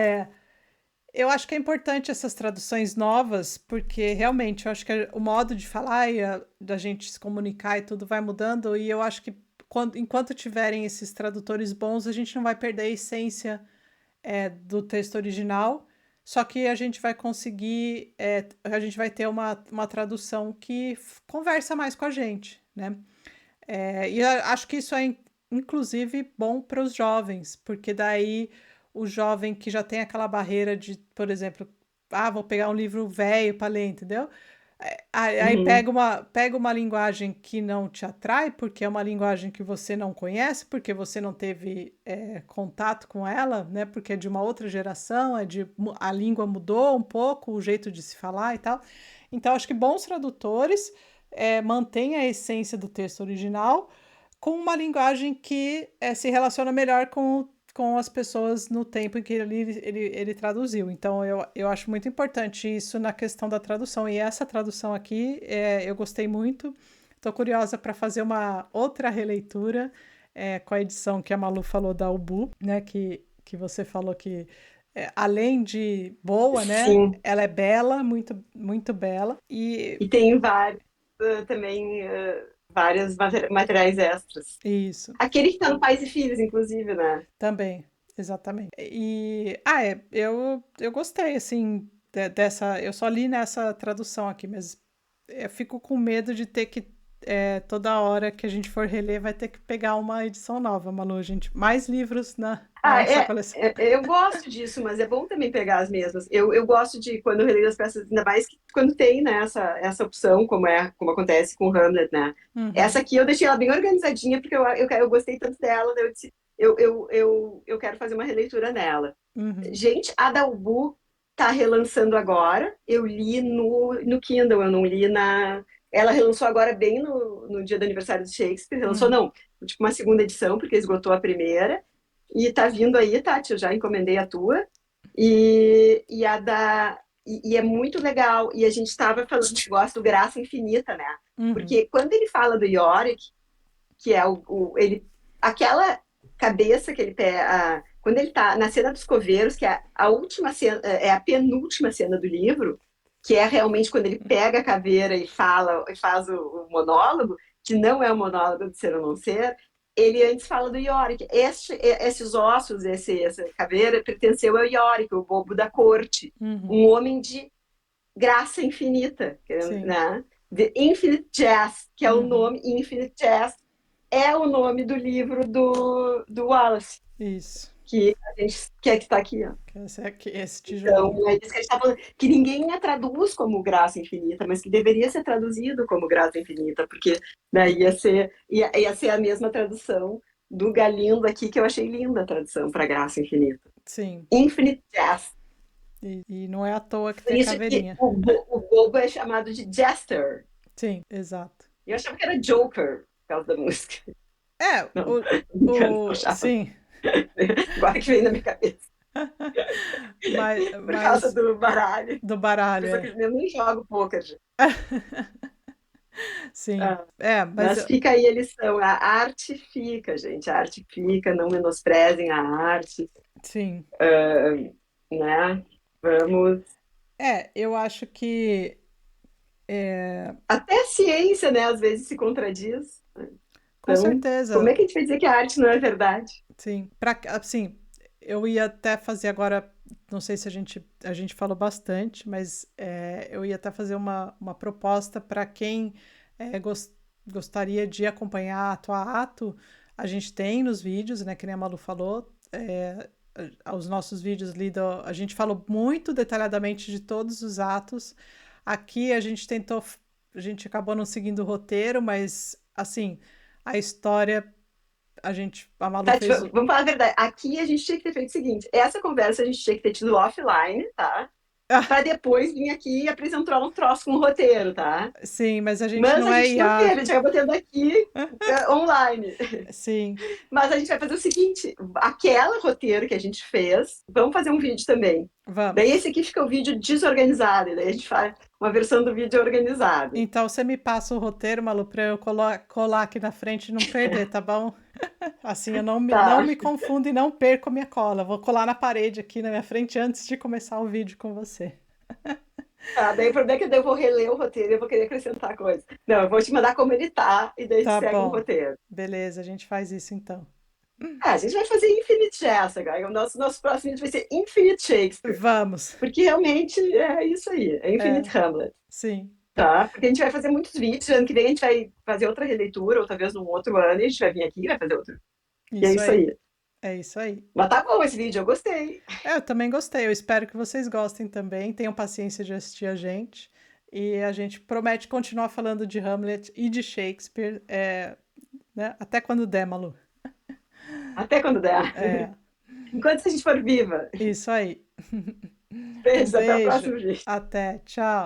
Eu acho que é importante essas traduções novas, porque realmente eu acho que o modo de falar e da gente se comunicar e tudo vai mudando, e eu acho que enquanto tiverem esses tradutores bons, a gente não vai perder a essência do texto original, só que a gente vai conseguir, a gente vai ter uma tradução que conversa mais com a gente, né? E eu acho que isso é, inclusive, bom para os jovens, porque daí o jovem que já tem aquela barreira de, por exemplo, vou pegar um livro velho para ler, entendeu? Aí Uhum. pega uma linguagem que não te atrai, porque é uma linguagem que você não conhece, porque você não teve contato com ela, né? Porque é de uma outra geração, a língua mudou um pouco, o jeito de se falar e tal. Então, acho que bons tradutores mantêm a essência do texto original com uma linguagem que se relaciona melhor com as pessoas no tempo em que ele traduziu. Então, eu acho muito importante isso na questão da tradução. E essa tradução aqui, eu gostei muito. Estou curiosa para fazer uma outra releitura com a edição que a Malu falou da Ubu, né? Que você falou que, além de boa, né? Sim. Ela é bela, muito, muito bela. E E tem vários também, vários materiais extras. isso. Aquele que tá no Pais e Filhos, inclusive, né? Também, exatamente. Eu gostei, assim, dessa. Eu só li nessa tradução aqui, mas eu fico com medo de ter que. Toda hora que a gente for reler, vai ter que pegar uma edição nova, Malu. Gente, mais livros na nossa coleção. Eu gosto disso, mas é bom também pegar as mesmas. Eu gosto de, quando eu releio as peças, ainda mais que quando tem, né, essa opção, como acontece com o Hamlet, né? Uhum, Essa aqui eu deixei ela bem organizadinha, porque eu gostei tanto dela, daí eu disse, eu quero fazer uma releitura nela. uhum, Gente, a da Ubu tá relançando agora. Eu li no Kindle, eu não li na. Ela relançou agora bem no dia do aniversário de Shakespeare. Relançou, uhum. não, tipo uma segunda edição, porque esgotou a primeira. E tá vindo aí, Tati, eu já encomendei a tua. E a da. E é muito legal. E a gente estava falando que gosta do Graça Infinita, né? Uhum, Porque quando ele fala do Yorick, que é aquela cabeça que ele pega, quando ele está na cena dos coveiros, que é a última cena, é a penúltima cena do livro, que é realmente quando ele pega a caveira e fala e faz o monólogo, que não é o monólogo de ser ou não ser, ele antes fala do Yorick. Esses ossos, essa caveira pertenceu ao Yorick, o bobo da corte, uhum. um homem de graça infinita, Sim. né? The Infinite Jest, que é o Uhum. nome Infinite Jest, é o nome do livro do Wallace, Isso. que a gente quer que está aqui. Ó. Esse Então, tijolinho. é isso que a gente está falando, que ninguém a traduz como Graça Infinita, mas que deveria ser traduzido como Graça Infinita, porque daí ia ser a mesma tradução do Galindo aqui, que eu achei linda a tradução para Graça Infinita. Sim. Infinite Jest. E não é à toa que Por tem a isso que caveirinha. o bobo é chamado de Jester. Sim, exato. Eu achava que era Joker, por causa da música. É, Não, tô brincando, eu o, achava. sim. Agora que vem na minha cabeça. Mas, Por causa mas do baralho. do baralho, Pessoa que é. eu nem jogo poker, gente. Sim. Ah, É, mas mas fica aí a lição. A arte fica, gente. A arte fica. Não menosprezem a arte, sim. né? Vamos. Eu acho que Até a ciência, né? Às vezes se contradiz. com Então, como é certeza, que a gente vai dizer que a arte não é verdade? sim. Assim, eu ia até fazer agora, não sei se a gente falou bastante, mas eu ia até fazer uma proposta para quem é, gos- gostaria de acompanhar ato a ato. A gente tem nos vídeos, né, que nem a Malu falou, os nossos vídeos lidam, a gente falou muito detalhadamente de todos os atos. Aqui a gente tentou, a gente acabou não seguindo o roteiro, mas assim, a história, a Malu Tati, fez. vamos falar a verdade. Aqui a gente tinha que ter feito o seguinte: essa conversa a gente tinha que ter tido offline, tá? Para depois vir aqui e apresentar um troço com um roteiro, tá? Sim, mas a gente Mas não a é gente não teve, IA. a gente acabou tendo aqui online. Sim, Mas a gente vai fazer o seguinte: aquela roteiro que a gente fez, vamos fazer um vídeo também. Daí vamos. esse aqui fica o vídeo desorganizado, e daí a gente faz uma versão do vídeo organizado. Então você me passa o roteiro, Malu, para eu colar aqui na frente e não perder, tá bom? Assim eu não Tá, me confundo e não perco a minha cola. Vou colar na parede aqui na minha frente antes de começar o vídeo com você. tá. Daí o problema é que daí eu vou reler o roteiro e eu vou querer acrescentar coisas. Não, eu vou te mandar como ele tá, e daí Tá segue o bom. roteiro. Beleza, a gente faz isso então. A gente vai fazer Infinite Jessica. O nosso próximo vídeo vai ser Infinite Shakespeare. Vamos. Porque realmente é isso aí, é É, Infinite Hamlet. sim. Tá? Porque a gente vai fazer muitos vídeos, ano que vem a gente vai fazer outra releitura, ou talvez num outro ano, e a gente vai vir aqui e vai fazer outro. E é Isso isso aí. aí. É isso aí. Mas tá bom esse vídeo, eu gostei. Eu também gostei. Eu espero que vocês gostem também. Tenham paciência de assistir a gente. E a gente promete continuar falando de Hamlet e de Shakespeare, né? Até quando der, Malu. Até quando der. É, Enquanto a gente for viva. isso aí. Um Beijo, até o beijo. próximo vídeo. Até. Tchau.